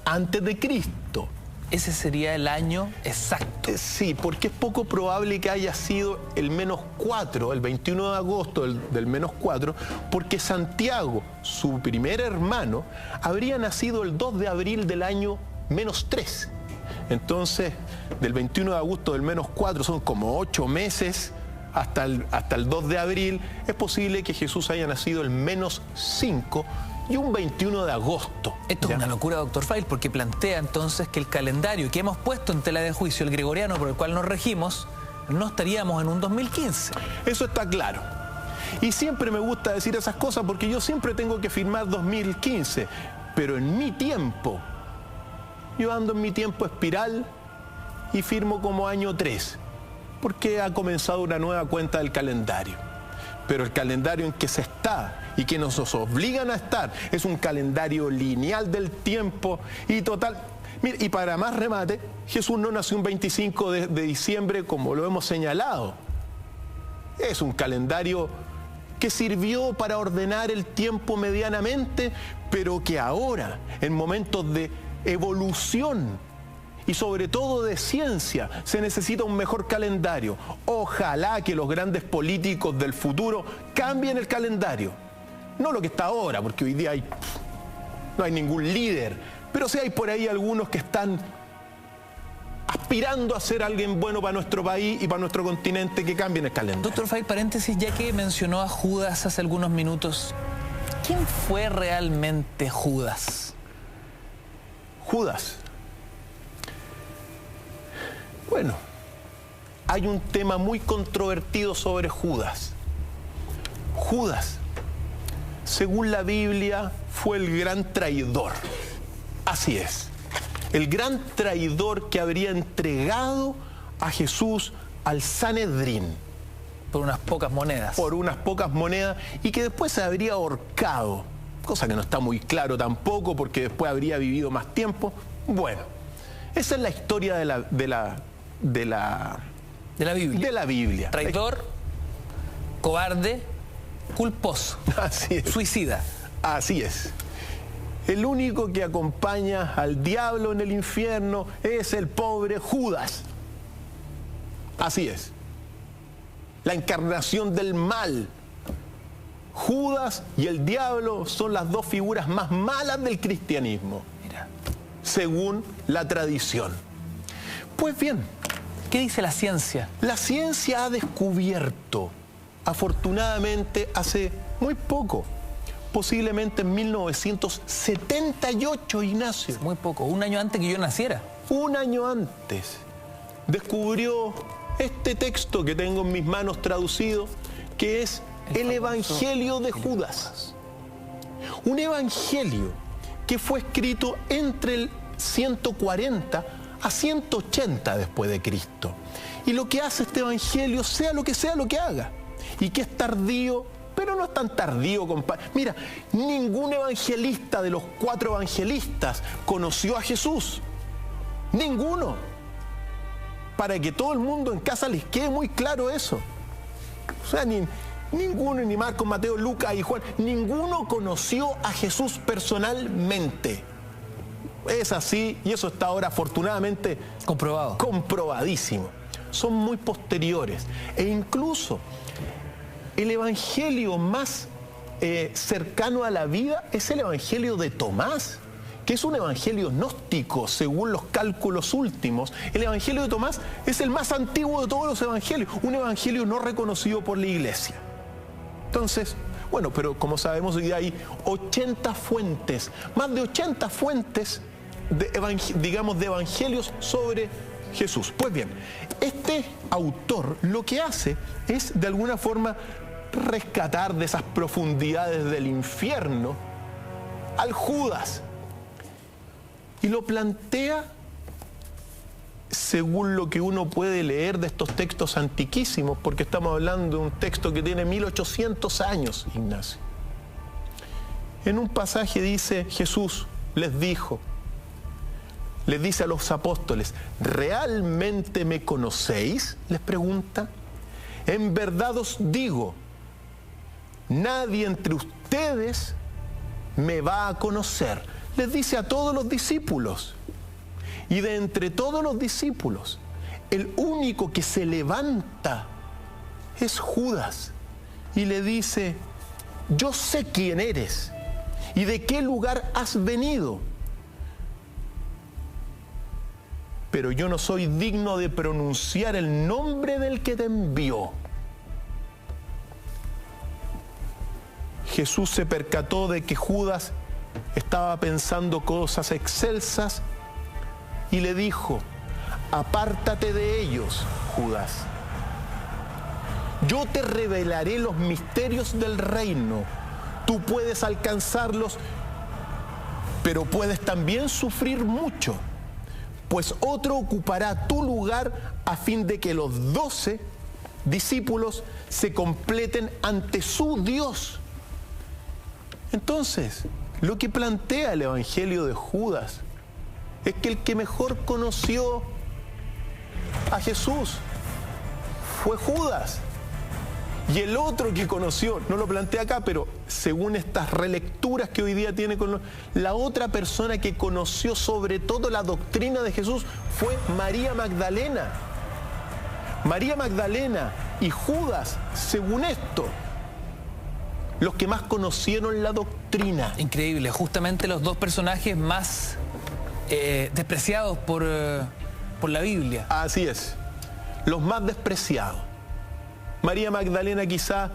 antes de Cristo. Ese sería el año exacto. Sí, porque es poco probable que haya sido el -4, el 21 de agosto del -4, porque Santiago, su primer hermano, habría nacido el 2 de abril del año -3. Entonces, del 21 de agosto del -4 son como 8 meses hasta el 2 de abril. Es posible que Jesús haya nacido el -5 y un 21 de agosto. Esto es una locura, doctor File, porque plantea entonces que el calendario que hemos puesto en tela de juicio, el gregoriano por el cual nos regimos, no estaríamos en un 2015. Eso está claro. Y siempre me gusta decir esas cosas porque yo siempre tengo que firmar 2015. Pero en mi tiempo, yo ando en mi tiempo espiral y firmo como año 3, porque ha comenzado una nueva cuenta del calendario. Pero el calendario en que se está y que nos obligan a estar es un calendario lineal del tiempo y total. Mire, y para más remate, Jesús no nació un 25 de diciembre como lo hemos señalado. Es un calendario que sirvió para ordenar el tiempo medianamente, pero que ahora, en momentos de evolución y sobre todo de ciencia, se necesita un mejor calendario. Ojalá que los grandes políticos del futuro cambien el calendario. No lo que está ahora, porque hoy día no hay ningún líder, pero sí hay por ahí algunos que están aspirando a ser alguien bueno para nuestro país y para nuestro continente, que cambien el calendario. Doctor File, paréntesis, ya que mencionó a Judas hace algunos minutos, ¿quién fue realmente Judas? Judas. Bueno, hay un tema muy controvertido sobre Judas. Judas, según la Biblia, fue el gran traidor. Así es. El gran traidor que habría entregado a Jesús al Sanedrín. Por unas pocas monedas. Por unas pocas monedas, y que después se habría ahorcado. Cosa que no está muy claro tampoco, porque después habría vivido más tiempo. Bueno, esa es la historia de la Biblia. De la Biblia. Traidor, cobarde, culposo. Así es. Suicida. Así es. El único que acompaña al diablo en el infierno es el pobre Judas. Así es. La encarnación del mal. Judas y el diablo son las dos figuras más malas del cristianismo. Mira. Según la tradición. Pues bien, ¿qué dice la ciencia? La ciencia ha descubierto, afortunadamente, hace muy poco, posiblemente en 1978, Ignacio. Muy poco, un año antes que yo naciera. Un año antes, descubrió este texto que tengo en mis manos traducido, que es el Evangelio de Judas. Un evangelio que fue escrito entre el 140 a 180 después de Cristo. Y lo que hace este evangelio, sea lo que haga, y que es tardío, pero no es tan tardío, compadre. Mira, ningún evangelista de los 4 evangelistas conoció a Jesús. Ninguno. Para que todo el mundo en casa les quede muy claro eso. O sea, ninguno, ni Marcos, Mateo, Lucas y Juan, ninguno conoció a Jesús personalmente. Es así, y eso está ahora afortunadamente comprobado. Comprobadísimo. Son muy posteriores. E incluso el evangelio más cercano a la vida es el evangelio de Tomás, que es un evangelio gnóstico según los cálculos últimos. El evangelio de Tomás es el más antiguo de todos los evangelios, un evangelio no reconocido por la iglesia. Entonces, Bueno, pero como sabemos hoy día hay 80 fuentes, más de 80 fuentes de evangelios sobre Jesús. Pues bien, este autor lo que hace es de alguna forma rescatar de esas profundidades del infierno al Judas y lo plantea según lo que uno puede leer de estos textos antiquísimos, porque estamos hablando de un texto que tiene 1800 años, Ignacio. En un pasaje dice, Jesús les dice a los apóstoles, ¿realmente me conocéis?, les pregunta. En verdad os digo, nadie entre ustedes me va a conocer. Les dice a todos los discípulos. Y de entre todos los discípulos, el único que se levanta es Judas. Y le dice, yo sé quién eres y de qué lugar has venido. Pero yo no soy digno de pronunciar el nombre del que te envió. Jesús se percató de que Judas estaba pensando cosas excelsas y le dijo, apártate de ellos, Judas. Yo te revelaré los misterios del reino. Tú puedes alcanzarlos, pero puedes también sufrir mucho, pues otro ocupará tu lugar a fin de que los 12 discípulos se completen ante su Dios. Entonces, lo que plantea el Evangelio de Judas es que el que mejor conoció a Jesús fue Judas. Y el otro que conoció, no lo plantea acá, pero según estas relecturas que hoy día tiene con la otra persona que conoció sobre todo la doctrina de Jesús fue María Magdalena. María Magdalena y Judas, según esto, los que más conocieron la doctrina. Increíble, justamente los dos personajes más despreciados por la Biblia. Así es, los más despreciados. María Magdalena, quizá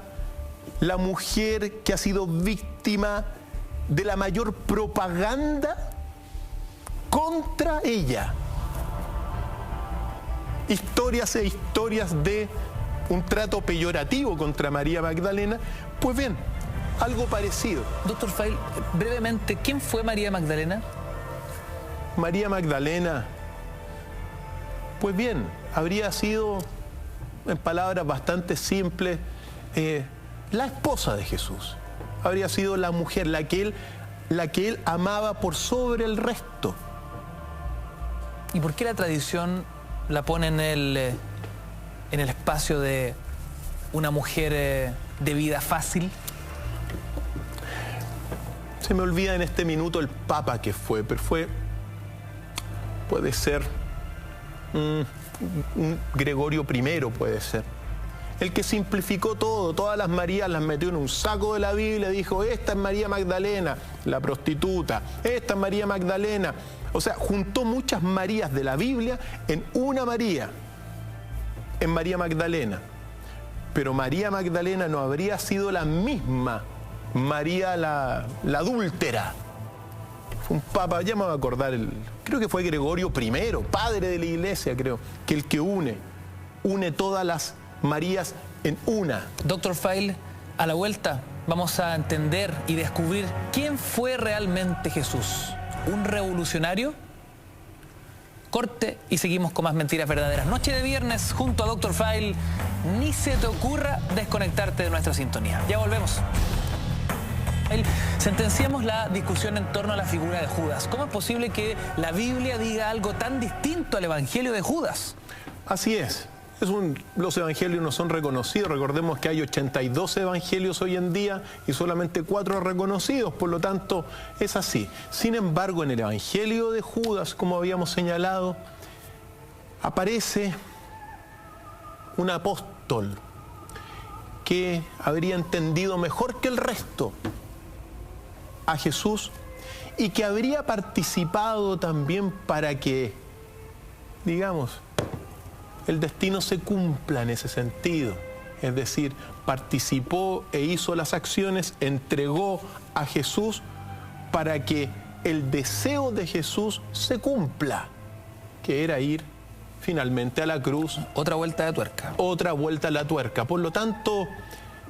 la mujer que ha sido víctima de la mayor propaganda contra ella. Historias e historias de un trato peyorativo contra María Magdalena. Pues bien, algo parecido. Doctor Feil, brevemente, ¿quién fue María Magdalena? María Magdalena, pues bien, habría sido, en palabras bastante simples, la esposa de Jesús. Habría sido la mujer, la que él amaba por sobre el resto. ¿Y por qué la tradición la pone en el espacio de una mujer de vida fácil? Se me olvida en este minuto el papa que fue, pero puede ser un Gregorio I, puede ser. El que simplificó todo, todas las Marías las metió en un saco de la Biblia, dijo, esta es María Magdalena, la prostituta, esta es María Magdalena. O sea, juntó muchas Marías de la Biblia en una María, en María Magdalena. Pero María Magdalena no habría sido la misma María la adúltera. Fue un papa, ya me voy a acordar, creo que fue Gregorio I, padre de la iglesia, creo, que el que une todas las Marías en una. Doctor Feil, a la vuelta vamos a entender y descubrir quién fue realmente Jesús. ¿Un revolucionario? Corte y seguimos con más mentiras verdaderas. Noche de viernes junto a Doctor Feil. Ni se te ocurra desconectarte de nuestra sintonía. Ya volvemos. Sentenciamos la discusión en torno a la figura de Judas. ¿Cómo es posible que la Biblia diga algo tan distinto al Evangelio de Judas? Así es. Los evangelios no son reconocidos. Recordemos que hay 82 evangelios hoy en día y solamente 4 reconocidos. Por lo tanto, es así. Sin embargo, en el Evangelio de Judas, como habíamos señalado, aparece un apóstol que habría entendido mejor que el resto a Jesús y que habría participado también para que, digamos, el destino se cumpla en ese sentido, es decir, participó e hizo las acciones, entregó a Jesús para que el deseo de Jesús se cumpla, que era ir finalmente a la cruz. Otra vuelta de tuerca. Otra vuelta a la tuerca. Por lo tanto,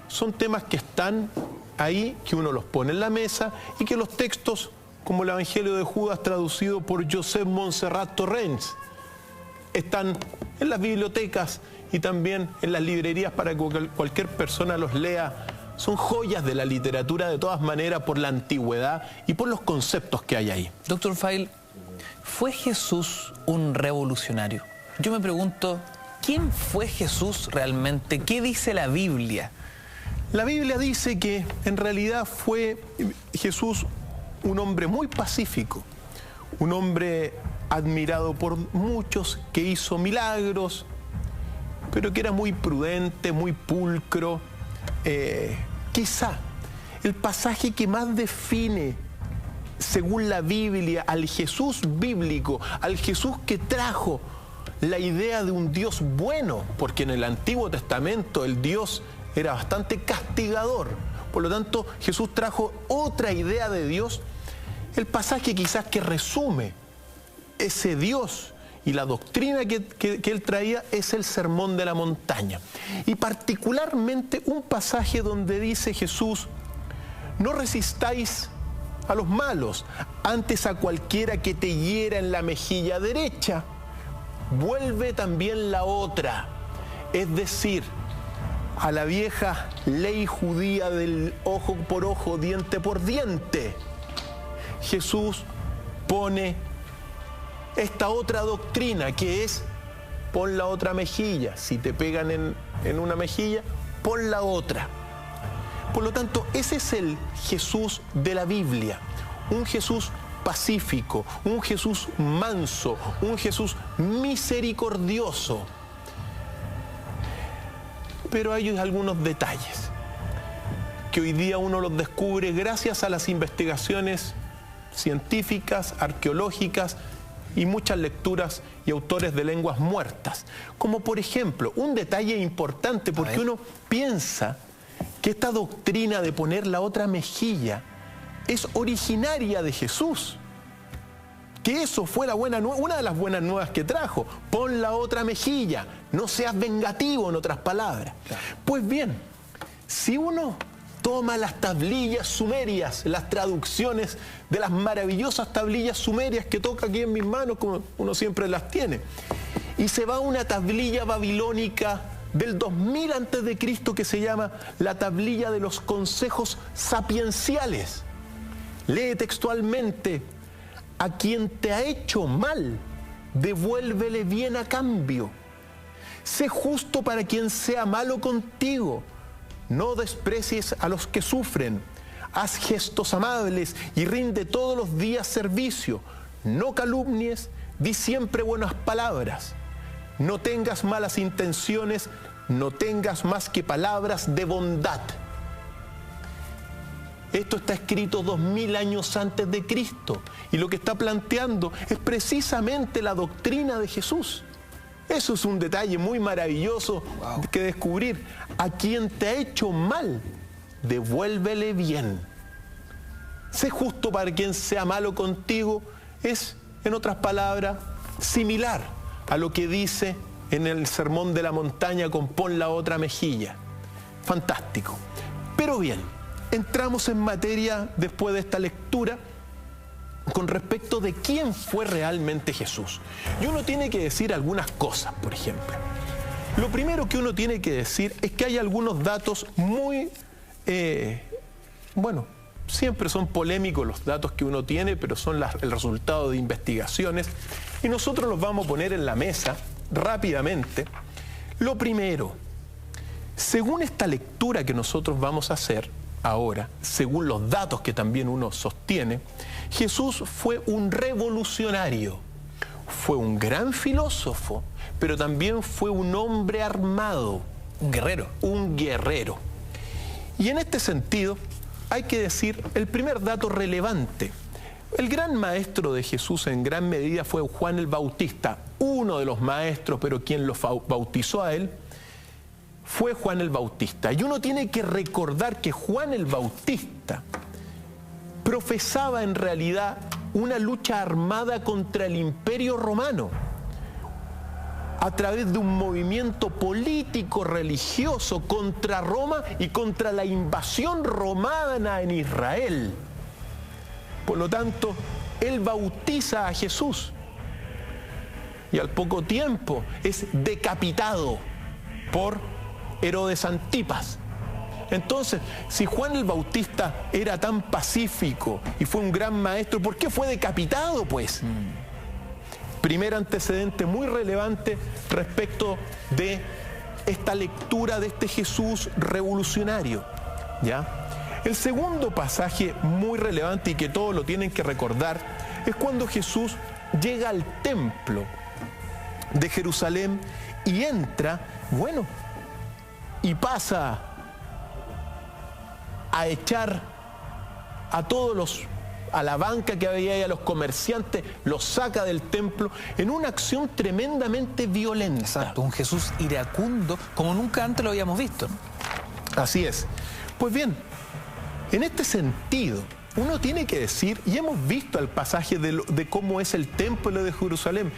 son temas que están ahí, que uno los pone en la mesa y que los textos, como el Evangelio de Judas traducido por Josep Montserrat Torrents, están en las bibliotecas y también en las librerías para que cualquier persona los lea. Son joyas de la literatura de todas maneras por la antigüedad y por los conceptos que hay ahí. Dr. Feil, ¿fue Jesús un revolucionario? Yo me pregunto, ¿quién fue Jesús realmente? ¿Qué dice la Biblia? La Biblia dice que en realidad fue Jesús un hombre muy pacífico, un hombre admirado por muchos, que hizo milagros, pero que era muy prudente, muy pulcro. Quizá el pasaje que más define, según la Biblia, al Jesús bíblico, al Jesús que trajo la idea de un Dios bueno, porque en el Antiguo Testamento el Dios era bastante castigador. Por lo tanto, Jesús trajo otra idea de Dios. El pasaje quizás que resume ese Dios y la doctrina que él traía es el Sermón de la Montaña. Y particularmente un pasaje donde dice Jesús: no resistáis a los malos, antes a cualquiera que te hiera en la mejilla derecha, vuelve también la otra. Es decir, a la vieja ley judía del ojo por ojo, diente por diente, Jesús pone esta otra doctrina, que es: pon la otra mejilla. Si te pegan en una mejilla, pon la otra. Por lo tanto, ese es el Jesús de la Biblia. Un Jesús pacífico, un Jesús manso, un Jesús misericordioso. Pero hay algunos detalles que hoy día uno los descubre gracias a las investigaciones científicas, arqueológicas y muchas lecturas y autores de lenguas muertas. Como por ejemplo, un detalle importante, porque uno piensa que esta doctrina de poner la otra mejilla es originaria de Jesús. Que eso fue una de las buenas nuevas que trajo. Pon la otra mejilla, no seas vengativo, en otras palabras. Claro. Pues bien, si uno toma las tablillas sumerias, las traducciones de las maravillosas tablillas sumerias que toca aquí en mis manos, como uno siempre las tiene, y se va a una tablilla babilónica del 2000 a.C. que se llama la tablilla de los consejos sapienciales. Lee textualmente: a quien te ha hecho mal, devuélvele bien a cambio. Sé justo para quien sea malo contigo. No desprecies a los que sufren. Haz gestos amables y rinde todos los días servicio. No calumnies, di siempre buenas palabras. No tengas malas intenciones, no tengas más que palabras de bondad. Esto está escrito 2000 años antes de Cristo, y lo que está planteando es precisamente la doctrina de Jesús. Eso es un detalle muy maravilloso que descubrir. A quien te ha hecho mal, devuélvele bien. Sé justo para quien sea malo contigo. Es, en otras palabras, similar a lo que dice en el Sermón de la Montaña con pon la otra mejilla. Fantástico. Pero bien, entramos en materia después de esta lectura con respecto de quién fue realmente Jesús. Y uno tiene que decir algunas cosas, por ejemplo. Lo primero que uno tiene que decir es que hay algunos datos muy, siempre son polémicos los datos que uno tiene, pero son el resultado de investigaciones, y nosotros los vamos a poner en la mesa rápidamente. Lo primero, según esta lectura que nosotros vamos a hacer ahora, según los datos que también uno sostiene, Jesús fue un revolucionario, fue un gran filósofo, pero también fue un hombre armado. Un guerrero. Un guerrero. Y en este sentido, hay que decir el primer dato relevante. El gran maestro de Jesús en gran medida fue Juan el Bautista, uno de los maestros, pero quien lo bautizó a él. fue Juan el Bautista. Y uno tiene que recordar que Juan el Bautista profesaba en realidad una lucha armada contra el Imperio Romano a través de un movimiento político religioso contra Roma y contra la invasión romana en Israel. Por lo tanto, él bautiza a Jesús y al poco tiempo es decapitado por Herodes Antipas. Entonces, si Juan el Bautista era tan pacífico y fue un gran maestro, ¿por qué fue decapitado, pues? Primer antecedente muy relevante respecto de esta lectura de este Jesús revolucionario, ¿ya? El segundo pasaje muy relevante y que todos lo tienen que recordar es cuando Jesús llega al templo de Jerusalén y entra, bueno, y pasa a echar a la banca que había ahí, a los comerciantes, los saca del templo en una acción tremendamente violenta. Exacto, un Jesús iracundo como nunca antes lo habíamos visto, ¿no? Así es. Pues bien, en este sentido, uno tiene que decir, y hemos visto el pasaje de cómo es el templo de Jerusalén,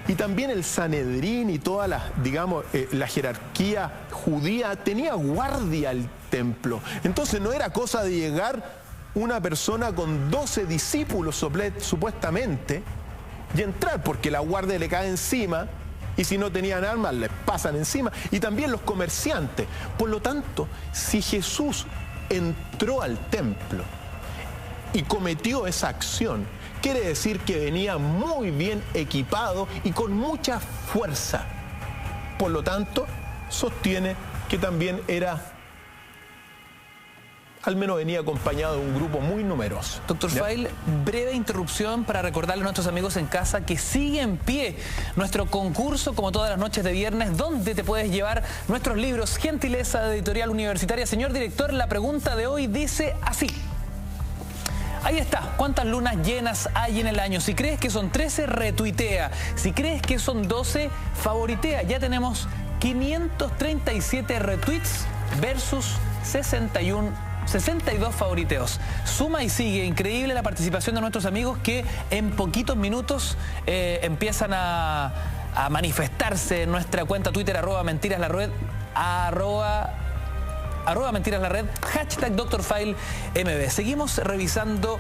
y también el Sanedrín y toda la, digamos, la jerarquía judía tenía guardia al templo. Entonces no era cosa de llegar una persona con 12 discípulos supuestamente y entrar, porque la guardia le cae encima y si no tenían armas les pasan encima, y también los comerciantes. Por lo tanto, si Jesús entró al templo y cometió esa acción, quiere decir que venía muy bien equipado y con mucha fuerza. Por lo tanto, sostiene que también al menos venía acompañado de un grupo muy numeroso. Doctor Feil, breve interrupción para recordarle a nuestros amigos en casa que sigue en pie nuestro concurso, como todas las noches de viernes, donde te puedes llevar nuestros libros, gentileza de Editorial Universitaria. Señor director, la pregunta de hoy dice así. Ahí está, ¿cuántas lunas llenas hay en el año? Si crees que son 13, retuitea. Si crees que son 12, favoritea. Ya tenemos 537 retweets versus 62 favoriteos. Suma y sigue. Increíble la participación de nuestros amigos que en poquitos minutos empiezan a manifestarse en nuestra cuenta Twitter, @mentiras_la_red, @mentiras_la_red, #Dr. Feil MB. Seguimos revisando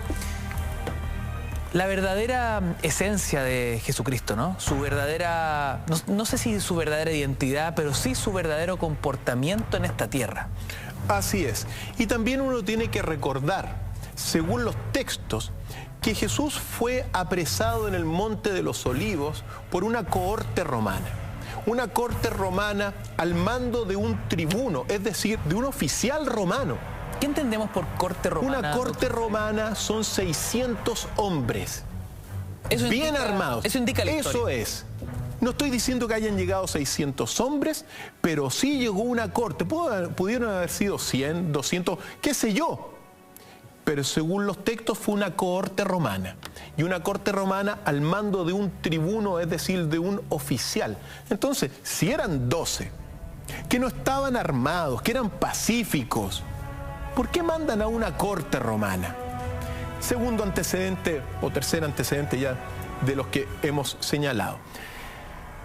la verdadera esencia de Jesucristo, ¿no? Su verdadera, no sé si su verdadera identidad, pero sí su verdadero comportamiento en esta tierra. Así es. Y también uno tiene que recordar, según los textos, que Jesús fue apresado en el Monte de los Olivos por una cohorte romana. Una corte romana al mando de un tribuno, es decir, de un oficial romano. ¿Qué entendemos por corte romana? Una corte romana son 600 hombres, bien armados. Eso indica la historia. Eso es. No estoy diciendo que hayan llegado 600 hombres, pero sí llegó una corte. Pudieron haber sido 100, 200, qué sé yo. Pero según los textos fue una cohorte romana. Y una corte romana al mando de un tribuno, es decir, de un oficial. Entonces, si eran 12, que no estaban armados, que eran pacíficos, ¿por qué mandan a una corte romana? Segundo antecedente, o tercer antecedente ya de los que hemos señalado.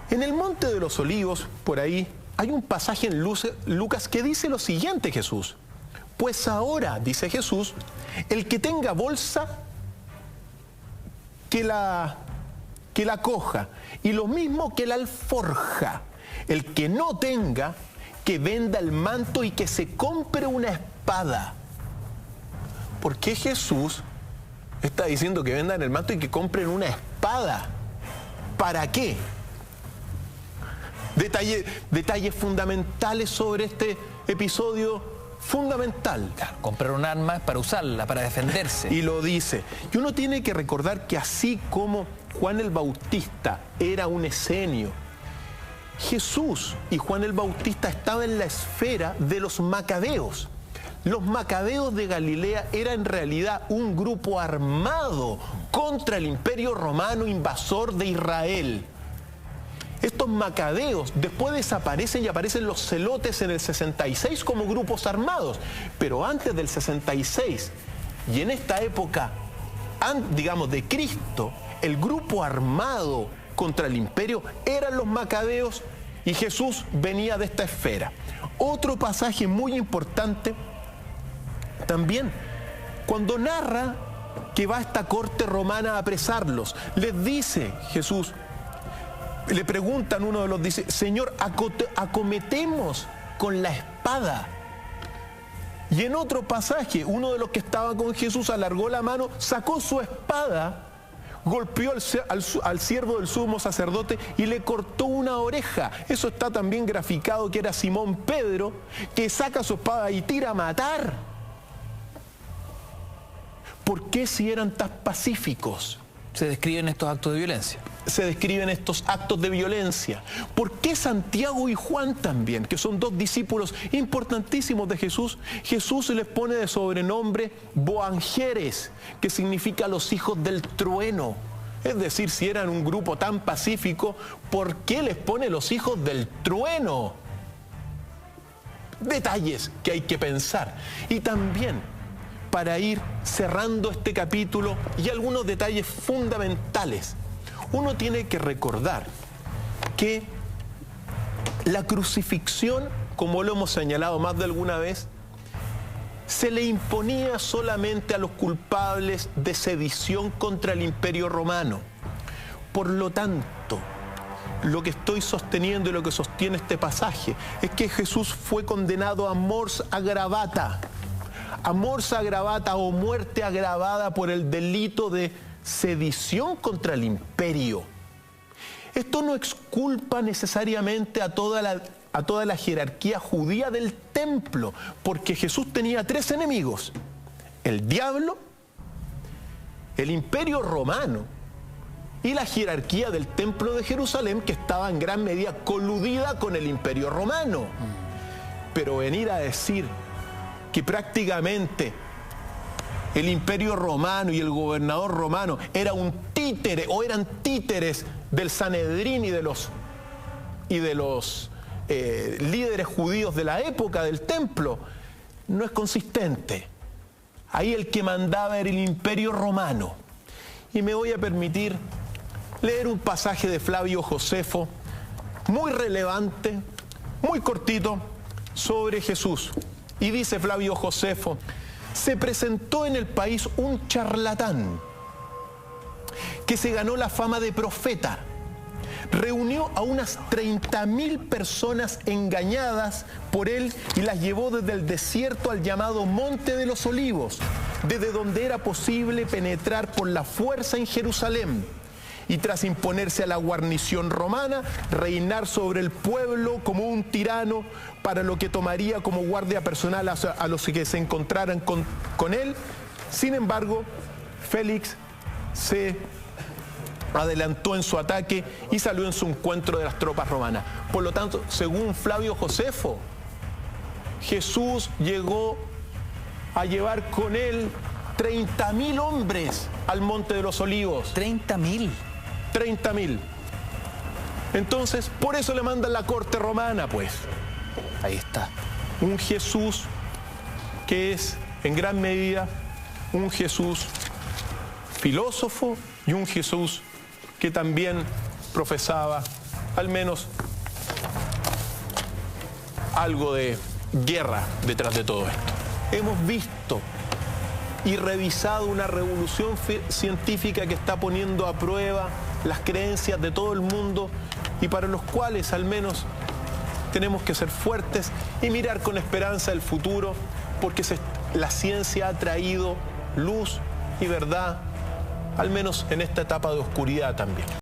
En el Monte de los Olivos, por ahí, hay un pasaje en Lucas que dice lo siguiente, Jesús. Pues ahora, dice Jesús, el que tenga bolsa, que la coja, y lo mismo que la alforja. El que no tenga, que venda el manto y que se compre una espada. ¿Por qué Jesús está diciendo que vendan el manto y que compren una espada? ¿Para qué? Detalles fundamentales sobre este episodio fundamental. Claro, comprar un arma para usarla, para defenderse. Y lo dice. Y uno tiene que recordar que así como Juan el Bautista era un esenio, Jesús y Juan el Bautista estaban en la esfera de los macabeos. Los macabeos de Galilea era en realidad un grupo armado contra el Imperio Romano invasor de Israel. Estos macabeos después desaparecen y aparecen los celotes en el 66 como grupos armados. Pero antes del 66 y en esta época, digamos, de Cristo, el grupo armado contra el imperio eran los macabeos y Jesús venía de esta esfera. Otro pasaje muy importante también, cuando narra que va a esta corte romana a apresarlos, les dice Jesús, le preguntan, uno de los dice, Señor, acometemos con la espada. Y en otro pasaje, uno de los que estaba con Jesús alargó la mano, sacó su espada, golpeó al siervo del sumo sacerdote y le cortó una oreja. Eso está también graficado, que era Simón Pedro, que saca su espada y tira a matar. ¿Por qué si eran tan pacíficos? Se describen estos actos de violencia. Se describen estos actos de violencia. ¿Por qué Santiago y Juan también, que son dos discípulos importantísimos de Jesús, Jesús les pone de sobrenombre Boanerges, que significa los hijos del trueno? Es decir, si eran un grupo tan pacífico, ¿por qué les pone los hijos del trueno? Detalles que hay que pensar. Y también, para ir cerrando este capítulo, y algunos detalles fundamentales. Uno tiene que recordar que la crucifixión, como lo hemos señalado más de alguna vez, se le imponía solamente a los culpables de sedición contra el Imperio Romano. Por lo tanto, lo que estoy sosteniendo y lo que sostiene este pasaje es que Jesús fue condenado a mors agravata o muerte agravada por el delito de sedición contra el imperio. Esto no exculpa necesariamente a toda la jerarquía judía del templo, porque Jesús tenía tres enemigos: el diablo, el imperio romano y la jerarquía del templo de Jerusalén, que estaba en gran medida coludida con el imperio romano. Pero venir a decir que prácticamente el imperio romano y el gobernador romano era un títere o eran títeres del Sanedrín y de los líderes judíos de la época del templo, no es consistente. Ahí el que mandaba era el imperio romano. Y me voy a permitir leer un pasaje de Flavio Josefo, muy relevante, muy cortito, sobre Jesús. Y dice Flavio Josefo: se presentó en el país un charlatán que se ganó la fama de profeta. Reunió a unas 30.000 personas engañadas por él y las llevó desde el desierto al llamado Monte de los Olivos, desde donde era posible penetrar por la fuerza en Jerusalén. Y tras imponerse a la guarnición romana, reinar sobre el pueblo como un tirano, para lo que tomaría como guardia personal a los que se encontraran con él. Sin embargo, Félix se adelantó en su ataque y salió en su encuentro de las tropas romanas. Por lo tanto, según Flavio Josefo, Jesús llegó a llevar con él 30.000 hombres al Monte de los Olivos. 30.000. 30.000. Entonces, por eso le mandan la corte romana, pues. Ahí está. Un Jesús que es, en gran medida, un Jesús filósofo y un Jesús que también profesaba, al menos, algo de guerra detrás de todo esto. Hemos visto y revisado una revolución científica que está poniendo a prueba las creencias de todo el mundo y para los cuales al menos tenemos que ser fuertes y mirar con esperanza el futuro, porque la ciencia ha traído luz y verdad, al menos en esta etapa de oscuridad también.